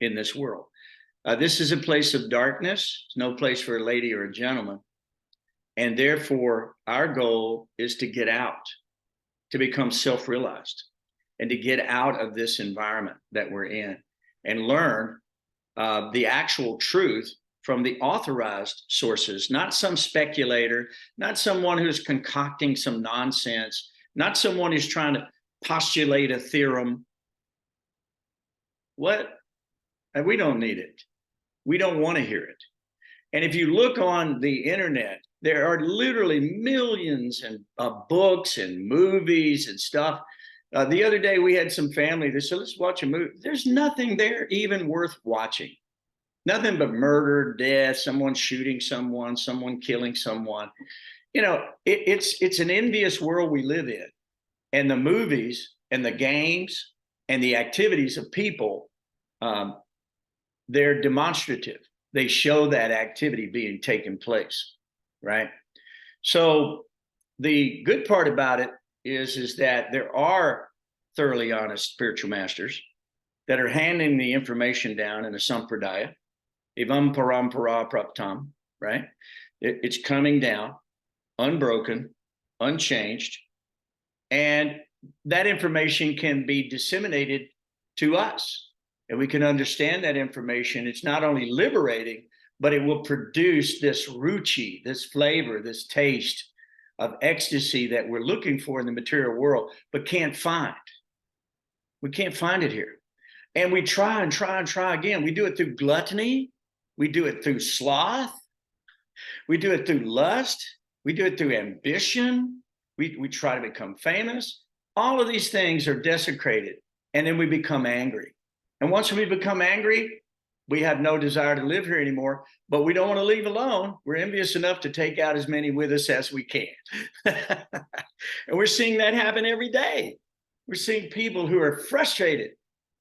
in this world. This is a place of darkness. It's no place for a lady or a gentleman. And therefore, our goal is to get out, to become self-realized, and to get out of this environment that we're in and learn the actual truth from the authorized sources, not some speculator, not someone who's concocting some nonsense, not someone who's trying to postulate a theorem. What? We don't need it. We don't want to hear it. And if you look on the internet, there are literally millions of books and movies and stuff. The other day we had some family that said, let's watch a movie. There's nothing there even worth watching. Nothing but murder, death, someone shooting someone, someone killing someone. You know, it's an envious world we live in. And the movies and the games and the activities of people, they're demonstrative. They show that activity being taken place, right? So the good part about it is that there are thoroughly honest spiritual masters that are handing the information down in a sampradaya, evam parampara praptam, right? It's coming down, unbroken, unchanged, and that information can be disseminated to us. And we can understand that information. It's not only liberating, but it will produce this ruchi, this flavor, this taste of ecstasy that we're looking for in the material world, but can't find. We can't find it here. And we try and try and try again. We do it through gluttony. We do it through sloth. We do it through lust. We do it through ambition. We try to become famous. All of these things are desecrated, and then we become angry. And once we become angry, we have no desire to live here anymore, but we don't want to leave alone. We're envious enough to take out as many with us as we can. And we're seeing that happen every day. We're seeing people who are frustrated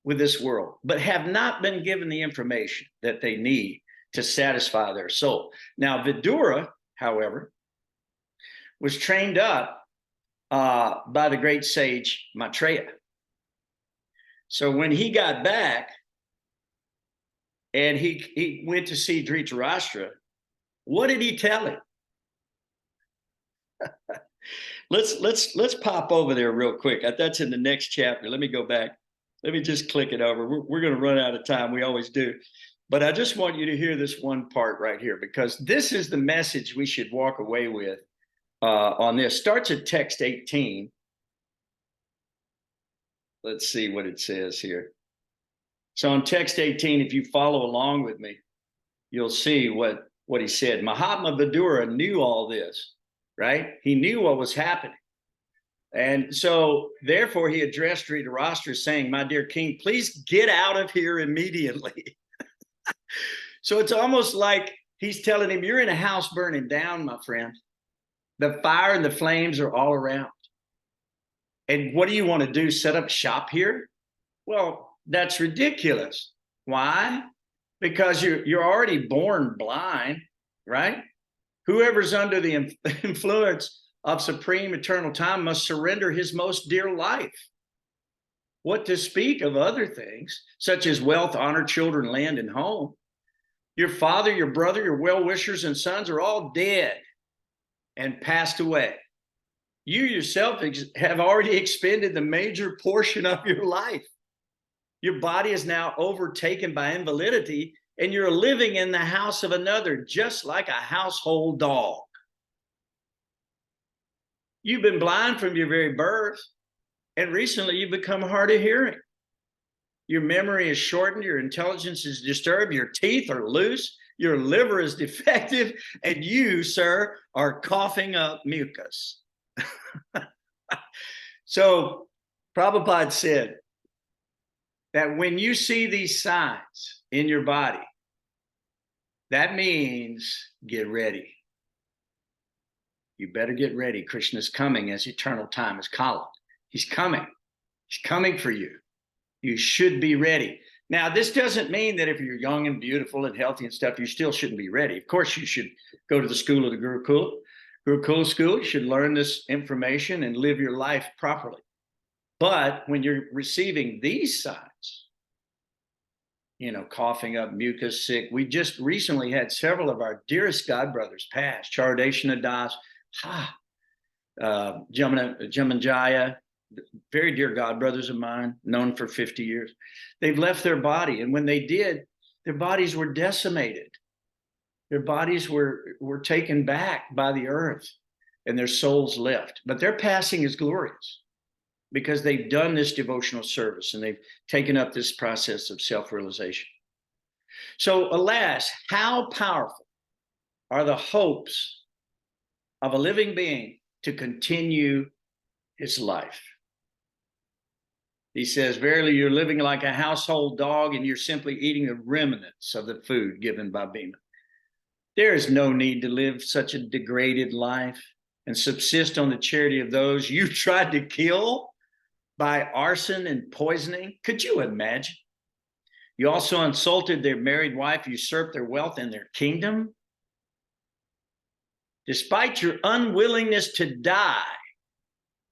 with this world, but have not been given the information that they need to satisfy their soul. Now, Vidura, however, was trained up by the great sage Maitreya. So when he got back and he went to see Dhritarashtra, what did he tell him? Let's pop over there real quick. That's in the next chapter. Let me go back. Let me just click it over. We're going to run out of time. We always do. But I just want you to hear this one part right here, because this is the message we should walk away with on this. Starts at text 18. Let's see what it says here. So on text 18, if you follow along with me, you'll see what he said. Mahatma Vidura knew all this, right? He knew what was happening. And so therefore he addressed Dhritarashtra saying, my dear king, please get out of here immediately. So it's almost like he's telling him, you're in a house burning down, my friend. The fire and the flames are all around. And what do you want to do? Set up shop here? Well, that's ridiculous. Why? Because you're already born blind, right? Whoever's under the influence of supreme eternal time must surrender his most dear life. What to speak of other things, such as wealth, honor, children, land, and home? Your father, your brother, your well-wishers and sons are all dead and passed away. You yourself have already expended the major portion of your life. Your body is now overtaken by invalidity, and you're living in the house of another, just like a household dog. You've been blind from your very birth, and recently you've become hard of hearing. Your memory is shortened, your intelligence is disturbed, your teeth are loose, your liver is defective, and you, sir, are coughing up mucus. So Prabhupada said that when you see these signs in your body, that means get ready. You better get ready. Krishna's coming as eternal time is called. He's coming. He's coming for you. You should be ready. Now, this doesn't mean that if you're young and beautiful and healthy and stuff, you still shouldn't be ready. Of course, you should go to the school of the Gurukula school. You should learn this information and live your life properly. But when you're receiving these signs, you know, coughing up mucus, sick, we just recently had several of our dearest godbrothers pass. Chardeshna Das, Jamanjaya, very dear godbrothers of mine, known for 50 years. They've left their body, and when they did, their bodies were decimated. Their bodies were taken back by the earth, and their souls left. But their passing is glorious because they've done this devotional service and they've taken up this process of self-realization. So alas, how powerful are the hopes of a living being to continue his life? He says, verily, you're living like a household dog and you're simply eating the remnants of the food given by Bhima. There is no need to live such a degraded life and subsist on the charity of those you tried to kill by arson and poisoning. Could you imagine? You also insulted their married wife, usurped their wealth and their kingdom. Despite your unwillingness to die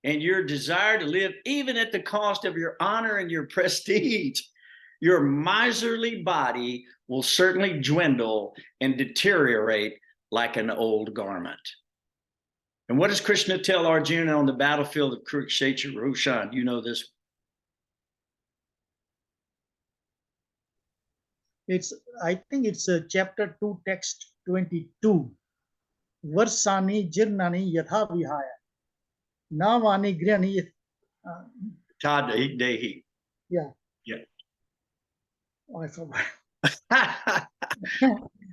and your desire to live even at the cost of your honor and your prestige, your miserly body will certainly dwindle and deteriorate like an old garment. And what does Krishna tell Arjuna on the battlefield of Kurukshetra? Roshan, you know this. I think it's chapter 2, text 22. Varsani jirnani yatha vihaya. Navani grihani. Tadehi. Yeah. Yeah. Oh, I forgot.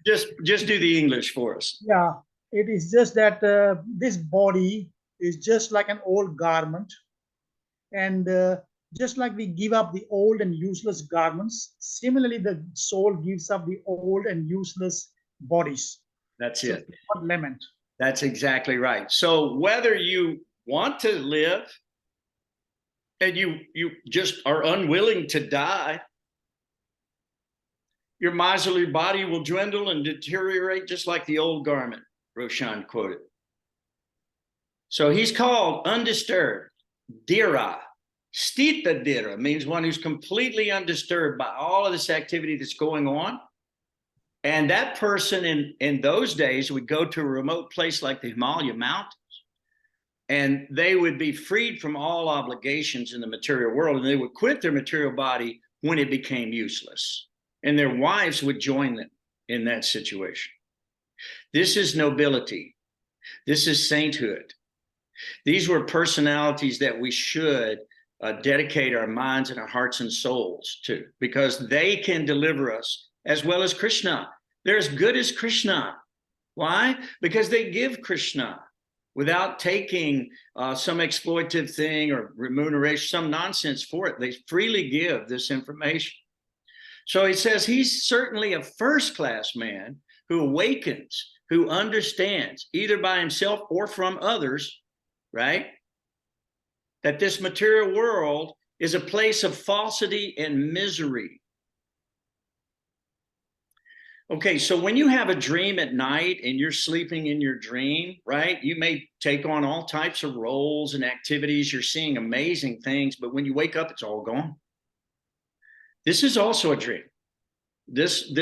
Just do the English for us. Yeah. It is just that this body is just like an old garment, and just like we give up the old and useless garments, similarly the soul gives up the old and useless bodies. That's So it. what lament? That's exactly right. So whether you want to live and you just are unwilling to die, your miserly body will dwindle and deteriorate just like the old garment, Roshan quoted. So he's called undisturbed. Dira. Stita dira means one who's completely undisturbed by all of this activity that's going on. And that person in those days would go to a remote place like the Himalaya Mountains, and they would be freed from all obligations in the material world, and they would quit their material body when it became useless. And their wives would join them in that situation. This is nobility. This is sainthood. These were personalities that we should dedicate our minds and our hearts and souls to, because they can deliver us as well as Krishna. They're as good as Krishna. Why? Because they give Krishna without taking some exploitative thing or remuneration, some nonsense for it. They freely give this information. So he says he's certainly a first-class man who awakens, who understands, either by himself or from others, right, that this material world is a place of falsity and misery. Okay, so when you have a dream at night and you're sleeping in your dream, right, you may take on all types of roles and activities. You're seeing amazing things, but when you wake up, it's all gone. This is also a dream. This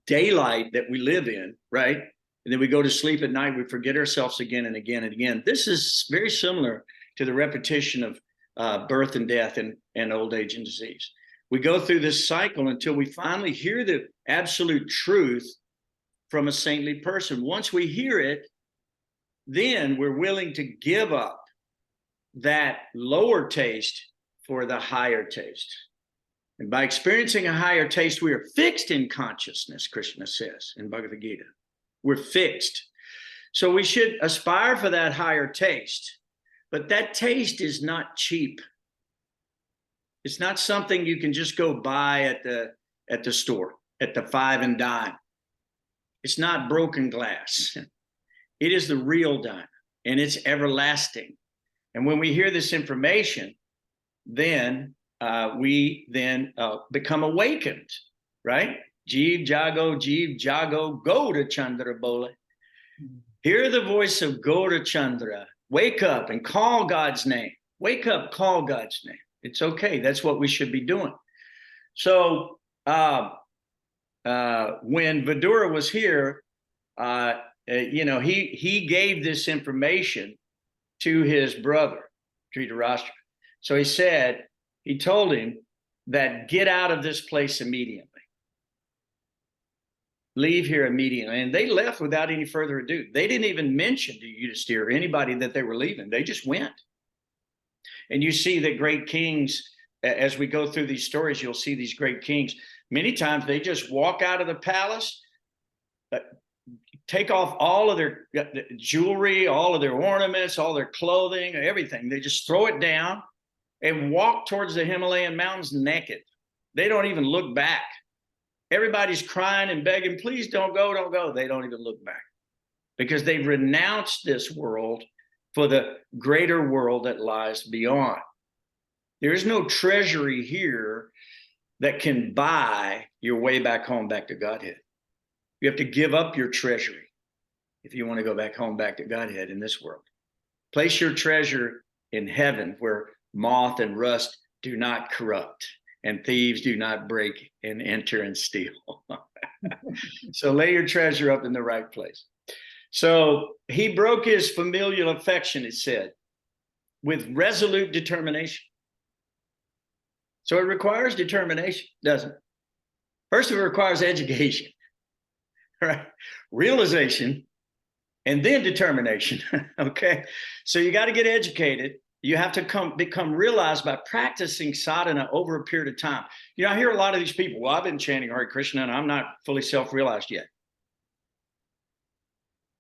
daylight that we live in, right? And then we go to sleep at night, we forget ourselves again and again and again. This is very similar to the repetition of birth and death and old age and disease. We go through this cycle until we finally hear the absolute truth from a saintly person. Once we hear it, then we're willing to give up that lower taste for the higher taste. And by experiencing a higher taste, we are fixed in consciousness, Krishna says in Bhagavad Gita. We're fixed. So we should aspire for that higher taste. But that taste is not cheap. It's not something you can just go buy at the store, at the 5 and dime. It's not broken glass. It is the real diamond, and it's everlasting. And when we hear this information, then we become awakened, right? Jeev Jago, go to Chandra Bole. Hear the voice of Gaura Chandra. Wake up and call God's name. Wake up, call God's name. It's okay. That's what we should be doing. So when Vidura was here, he gave this information to his brother, Dhritarashtra. So he told him that get out of this place immediately. Leave here immediately. And they left without any further ado. They didn't even mention to Yudhisthira or anybody that they were leaving. They just went. And you see that great kings, as we go through these stories, you'll see these great kings. Many times they just walk out of the palace, take off all of their jewelry, all of their ornaments, all their clothing, everything. They just throw it down and walk towards the Himalayan mountains naked. They don't even look back. Everybody's crying and begging, please don't go, don't go. They don't even look back because they've renounced this world for the greater world that lies beyond. There is no treasury here that can buy your way back home, back to Godhead. You have to give up your treasury if you want to go back home, back to Godhead in this world. Place your treasure in heaven where moth and rust do not corrupt and thieves do not break and enter and steal. So lay your treasure up in the right place. So he broke his familial affection, it said, with resolute determination. So it requires determination, doesn't it? First, it requires education, right? Realization, and then determination, okay? So you got to get educated. You have to become realized by practicing sadhana over a period of time. You know, I hear a lot of these people, well, I've been chanting Hare Krishna and I'm not fully self-realized yet.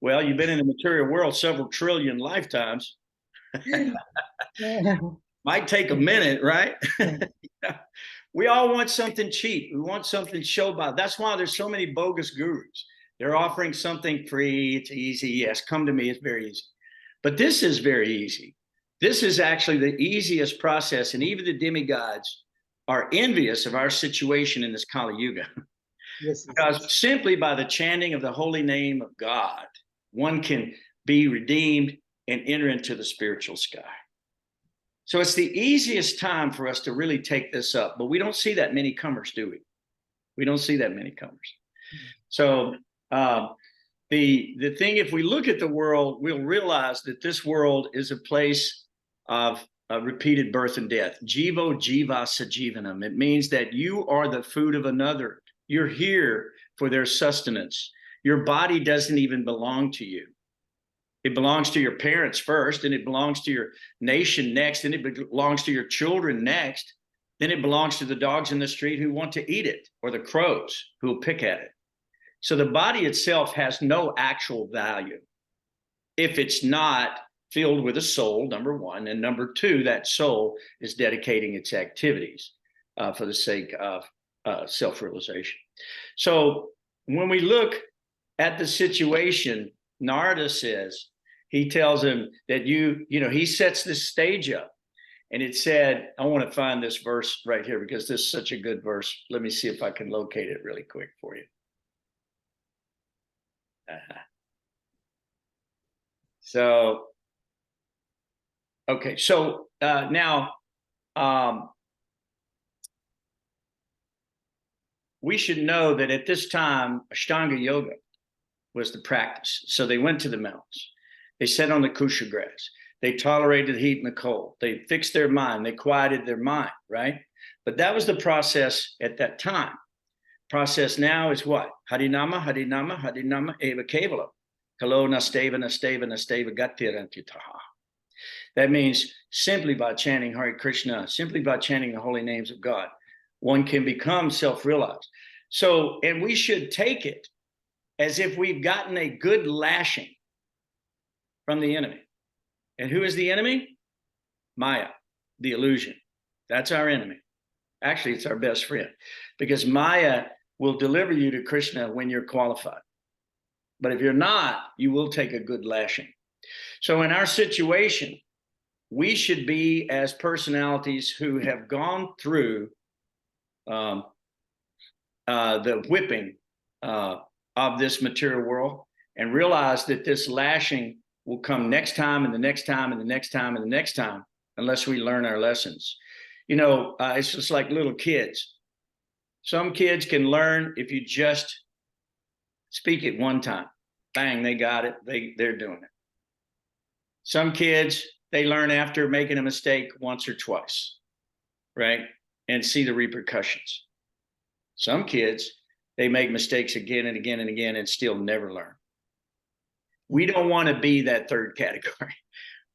Well, you've been in the material world several trillion lifetimes. Might take a minute, right? We all want something cheap. We want something show by. That's why there's so many bogus gurus. They're offering something free. It's easy. Yes, come to me. It's very easy. But this is very easy. This is actually the easiest process. And even the demigods are envious of our situation in this Kali Yuga. Yes. Because simply by the chanting of the holy name of God, one can be redeemed and enter into the spiritual sky. So it's the easiest time for us to really take this up, but we don't see that many comers, do we? We don't see that many comers. So the thing, if we look at the world, we'll realize that this world is a place of repeated birth and death. Jivo jiva sajivanam. It means that you are the food of another. You're here for their sustenance. Your body doesn't even belong to you. It belongs to your parents first, and it belongs to your nation next, and it belongs to your children next. Then it belongs to the dogs in the street who want to eat it, or the crows who will pick at it. So the body itself has no actual value if it's not filled with a soul, number one, and number two, that soul is dedicating its activities for the sake of self-realization. So when we look at the situation, Narada says, he tells him that he sets this stage up. And it said, I want to find this verse right here because this is such a good verse. Let me see if I can locate it really quick for you. So, okay. So now we should know that at this time, Ashtanga Yoga was the practice. So they went to the mountains. They sat on the kusha grass. They tolerated the heat and the cold. They fixed their mind. They quieted their mind, right? But that was the process at that time. Process now is what? Harinama, Harinama, Harinama, Eva Kevala. Kalo nasteva, nasteva, nasteva, gatirantitaha. That means simply by chanting Hare Krishna, simply by chanting the holy names of God, one can become self-realized. So, and we should take it as if we've gotten a good lashing from the enemy. And who is the enemy? Maya, the illusion. That's our enemy. Actually, it's our best friend because Maya will deliver you to Krishna when you're qualified. But if you're not, you will take a good lashing. So in our situation, we should be as personalities who have gone through the whipping of this material world and realize that this lashing will come next time and the next time and the next time and the next time unless we learn our lessons. It's just like little kids. Some kids can learn if you just speak it one time. Bang, they got it. They're doing it. Some kids, they learn after making a mistake once or twice, right? And see the repercussions. Some kids, they make mistakes again and again and again and still never learn. We don't want to be that third category.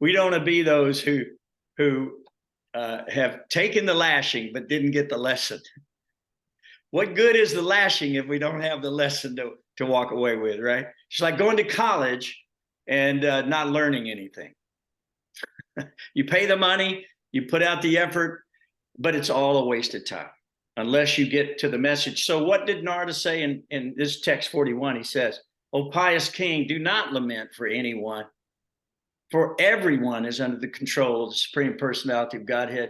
We don't want to be those who have taken the lashing but didn't get the lesson. What good is the lashing if we don't have the lesson to walk away with, right? It's like going to college and not learning anything. You pay the money, you put out the effort, but it's all a waste of time unless you get to the message. So what did Narada say in this text 41? He says, O pious king, do not lament for anyone, for everyone is under the control of the Supreme Personality of Godhead.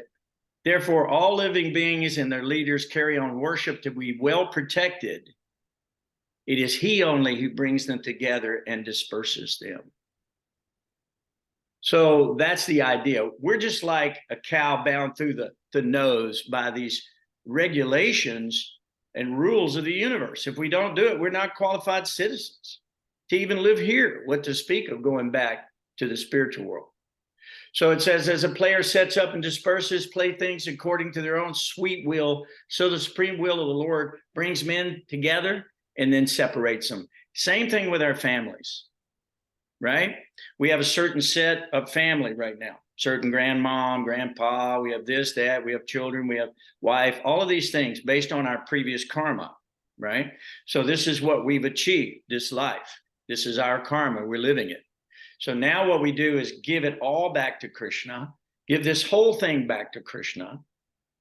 Therefore, all living beings and their leaders carry on worship to be well protected. It is he only who brings them together and disperses them. So that's the idea. We're just like a cow bound through the nose by these regulations and rules of the universe. If we don't do it, we're not qualified citizens to even live here, what to speak of going back to the spiritual world. So it says, as a player sets up and disperses playthings according to their own sweet will, so the supreme will of the Lord brings men together and then separates them. Same thing with our families, right? We have a certain set of family right now, certain grandmom, grandpa, we have this, that, we have children, we have wife, all of these things based on our previous karma, right? So this is what we've achieved, this life. This is our karma. We're living it. So now what we do is give it all back to Krishna, give this whole thing back to Krishna,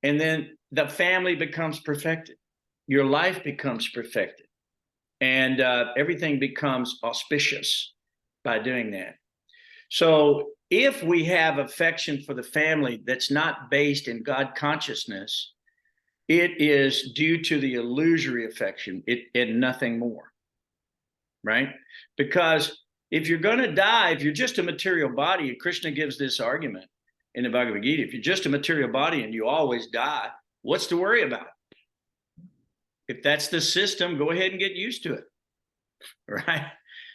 and then the family becomes perfected. Your life becomes perfected. And everything becomes auspicious by doing that. So if we have affection for the family that's not based in God consciousness, it is due to the illusory affection and nothing more, right? Because if you're going to die, if you're just a material body, and Krishna gives this argument in the Bhagavad Gita, if you're just a material body and you always die, what's to worry about? If that's the system, go ahead and get used to it, right?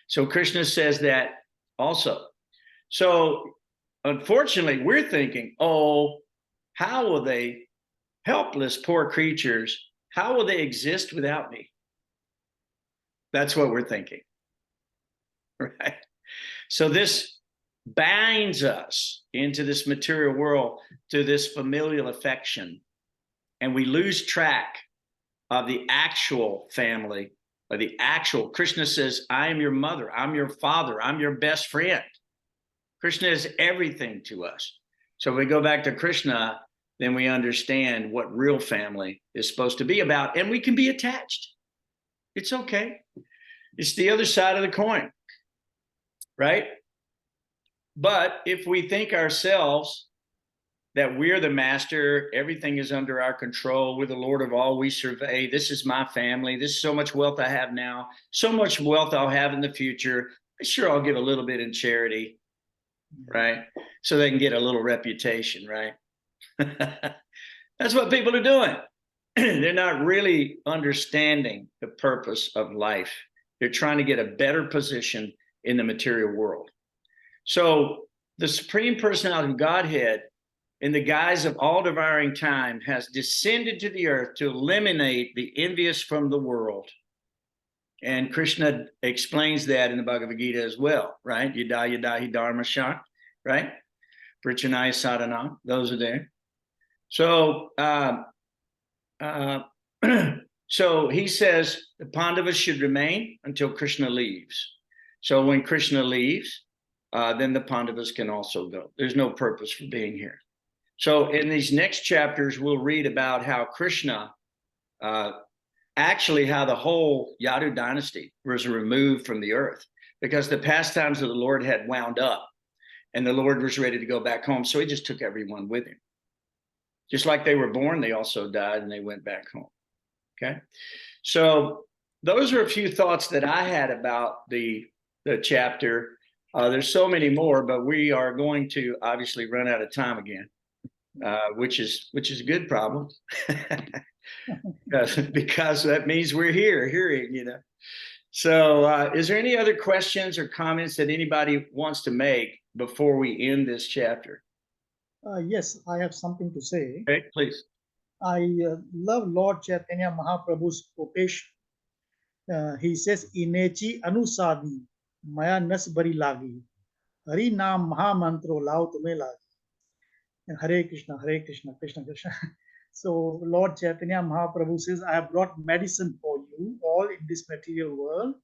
So Krishna says that also. So unfortunately, we're thinking, oh, how will they, helpless, poor creatures, how will they exist without me? That's what we're thinking, right? So this binds us into this material world, to this familial affection, and we lose track of the actual family, or the actual. Krishna says, I am your mother, I'm your father, I'm your best friend. Krishna is everything to us. So if we go back to Krishna, then we understand what real family is supposed to be about, and we can be attached. It's okay. It's the other side of the coin, right? But if we think ourselves that we're the master, everything is under our control, we're the Lord of all we survey, this is my family, this is so much wealth I have now, so much wealth I'll have in the future, sure, I'll give a little bit in charity, right? So they can get a little reputation, right? That's what people are doing. They're not really understanding the purpose of life. They're trying to get a better position in the material world. So the Supreme Personality of Godhead, in the guise of all devouring time, has descended to the earth to eliminate the envious from the world. And Krishna explains that in the Bhagavad Gita as well, right? Yada yadahi dharma shak, right? Prichanaya sadhana, those are there. So, so he says the Pandavas should remain until Krishna leaves. So when Krishna leaves, then the Pandavas can also go. There's no purpose for being here. So in these next chapters, we'll read about how Krishna, actually how the whole Yadu dynasty was removed from the earth, because the pastimes of the Lord had wound up and the Lord was ready to go back home. So he just took everyone with him. Just like they were born, they also died and they went back home. Okay. So those are a few thoughts that I had about the chapter. There's so many more, but we are going to obviously run out of time again, which is a good problem. because that means we're hearing, you know. So is there any other questions or comments that anybody wants to make before we end this chapter? Yes, I have something to say. Okay, please. I love Lord Chaitanya Mahaprabhu's quotation. He says, Inechi anusadi maya nasbari lagi hari naam mahamantro lao tume lagi. And Hare Krishna, Krishna Krishna. So Lord Chaitanya Mahaprabhu says, I have brought medicine for you all in this material world.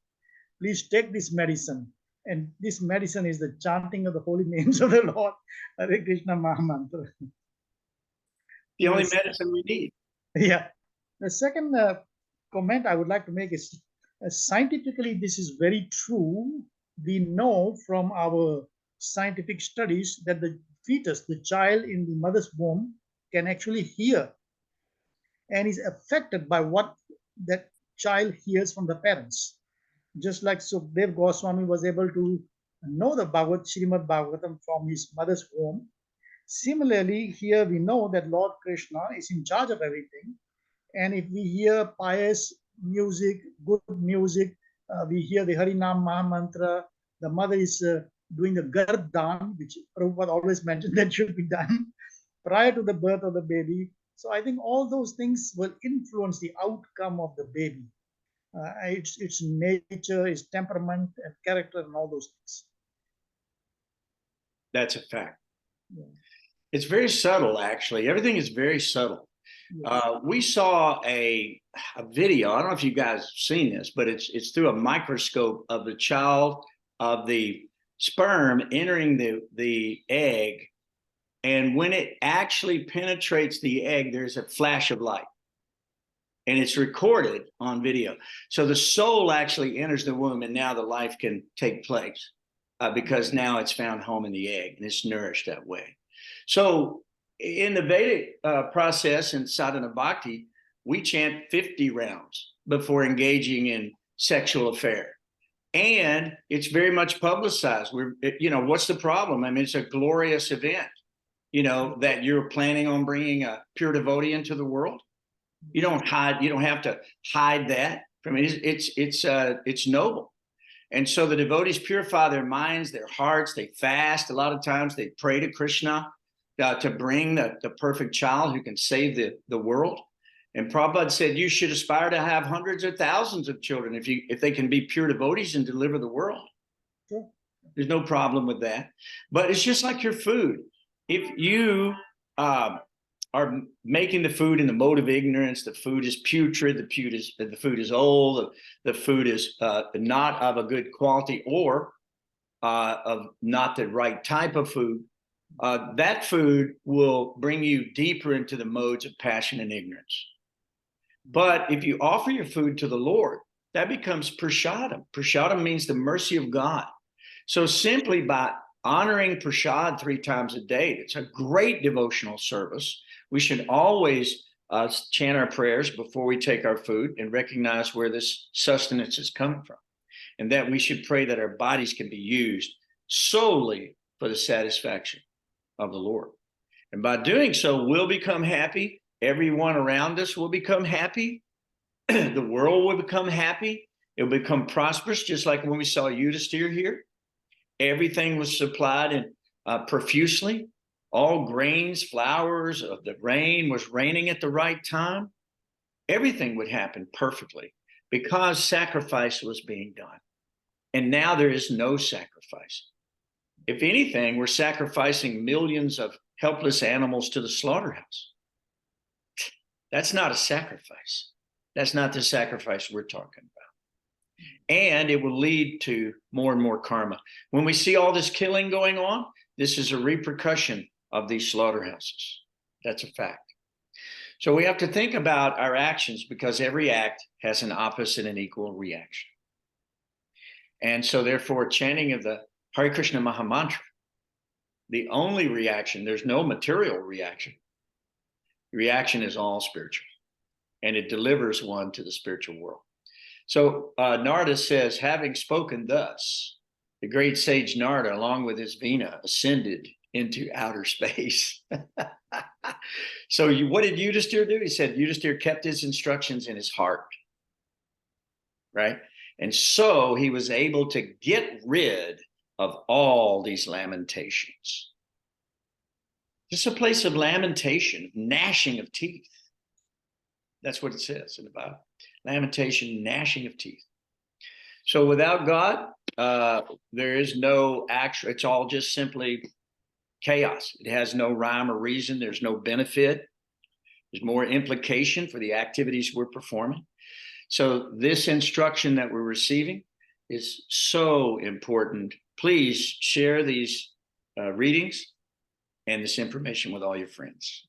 Please take this medicine. And this medicine is the chanting of the holy names of the Lord. Hare Krishna Mahamantra. The only medicine we need. Yeah. The second comment I would like to make is scientifically, this is very true. We know from our scientific studies that the fetus, the child in the mother's womb, can actually hear and is affected by what that child hears from the parents. Just like Sukdev Goswami was able to know the Srimad Bhagavatam from his mother's womb. Similarly, here we know that Lord Krishna is in charge of everything. And if we hear pious music, good music, we hear the Harinam Mahamantra, the mother is doing the Garbdan, which Prabhupada always mentioned that should be done prior to the birth of the baby. So I think all those things will influence the outcome of the baby. Its nature, its temperament and character and all those things. That's a fact. Yeah. It's very subtle, actually. Everything is very subtle. We saw a video. I don't know if you guys have seen this, but it's through a microscope of the child of the sperm entering the egg. And when it actually penetrates the egg, there's a flash of light. And it's recorded on video. So the soul actually enters the womb, and now the life can take place because now it's found home in the egg and it's nourished that way. So in the Vedic process in sadhana bhakti, we chant 50 rounds before engaging in sexual affair. And it's very much publicized. What's the problem? I mean, it's a glorious event, that you're planning on bringing a pure devotee into the world. You don't have to hide that. I mean, it's noble. And so the devotees purify their minds, their hearts. They fast. A lot of times they pray to Krishna to bring the perfect child who can save the world. And Prabhupada said you should aspire to have hundreds or thousands of children if they can be pure devotees and deliver the world. Sure. There's no problem with that. But it's just like your food. If you are making the food in the mode of ignorance, the food is putrid, the food is old, the food is not of a good quality or of not the right type of food, that food will bring you deeper into the modes of passion and ignorance. But if you offer your food to the Lord, that becomes prasadam. Prasadam means the mercy of God. So simply by honoring prasad 3 times a day, it's a great devotional service. We should always chant our prayers before we take our food and recognize where this sustenance is coming from. And that we should pray that our bodies can be used solely for the satisfaction of the Lord. And by doing so, we'll become happy. Everyone around us will become happy. The world will become happy. It will become prosperous, just like when we saw Yudhisthira here. Everything was supplied in profusely. All grains, flowers of the rain was raining at the right time. Everything would happen perfectly because sacrifice was being done. And now there is no sacrifice. If anything, we're sacrificing millions of helpless animals to the slaughterhouse. That's not a sacrifice. That's not the sacrifice we're talking about. And it will lead to more and more karma. When we see all this killing going on, this is a repercussion of these slaughterhouses. That's a fact. So we have to think about our actions because every act has an opposite and equal reaction. And so therefore, chanting of the Hare Krishna Mahamantra, the only reaction, there's no material reaction. The reaction is all spiritual, and it delivers one to the spiritual world. So Narada says, having spoken thus, the great sage Narada, along with his Veena, ascended into outer space. So what did Yudhisthira do? He said Yudhisthira kept his instructions in his heart, right? And so he was able to get rid of all these lamentations. This is a place of lamentation, gnashing of teeth. That's what it says in the Bible. Lamentation, gnashing of teeth. So without God, there is no actual, it's all just simply chaos. It has no rhyme or reason. There's no benefit. There's more implication for the activities we're performing. So this instruction that we're receiving is so important. Please share these readings and this information with all your friends.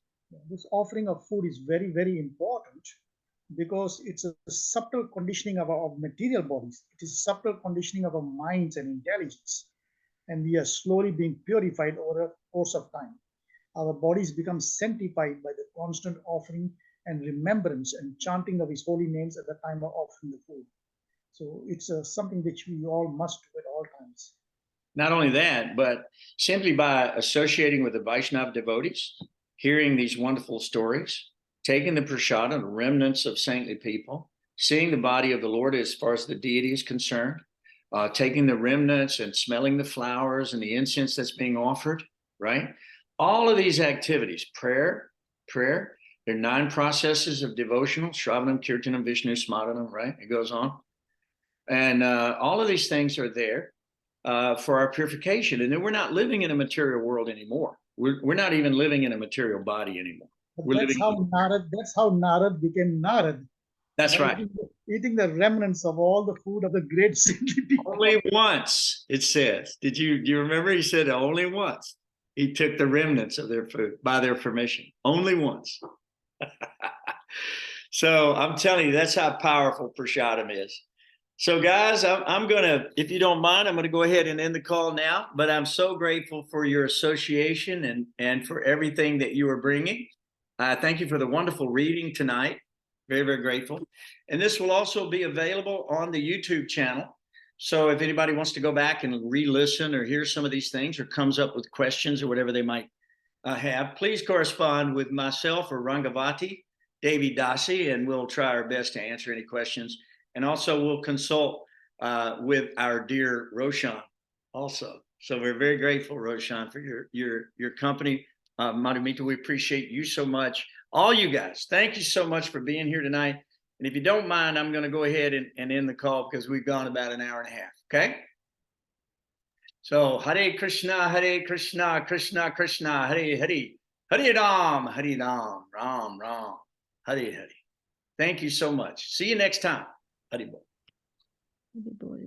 This offering of food is very, very important because it's a subtle conditioning of our material bodies. It is a subtle conditioning of our minds and intelligence. And we are slowly being purified over a course of time. Our bodies become sanctified by the constant offering and remembrance and chanting of his holy names at the time of offering the food. So it's something which we all must do at all times. Not only that, but simply by associating with the Vaishnava devotees, hearing these wonderful stories, taking the prasada, the remnants of saintly people, seeing the body of the Lord as far as the deity is concerned, taking the remnants and smelling the flowers and the incense that's being offered, right? All of these activities, prayer, there are 9 processes of devotional, Shravanam, Kirtanam, Vishnu, Smadanam, right? It goes on. And all of these things are there for our purification. And then we're not living in a material world anymore. We're not even living in a material body anymore. But We're that's living. how Narad became Narad. That's by right. Eating the remnants of all the food of the great saintly people. Only once, it says. Do you remember? He said only once. He took the remnants of their food by their permission. Only once. So I'm telling you, that's how powerful Prasadam is. So guys, I'm going to, if you don't mind, I'm going to go ahead and end the call now. But I'm so grateful for your association and for everything that you are bringing. Thank you for the wonderful reading tonight. Very, very grateful. And this will also be available on the YouTube channel. So if anybody wants to go back and re-listen or hear some of these things or comes up with questions or whatever they might have, please correspond with myself or Rangavati, Devi Dasi, and we'll try our best to answer any questions. And also we'll consult with our dear Roshan also. So we're very grateful, Roshan, for your company. Madhumita, we appreciate you so much. All you guys, thank you so much for being here tonight. And if you don't mind, I'm going to go ahead and end the call because we've gone about an hour and a half. Okay? So Hare Krishna, Krishna Krishna, Hare Hare, Hare Ram, Ram Ram, Hare Hare. Thank you so much. See you next time. Hare Bol. Hare Bol.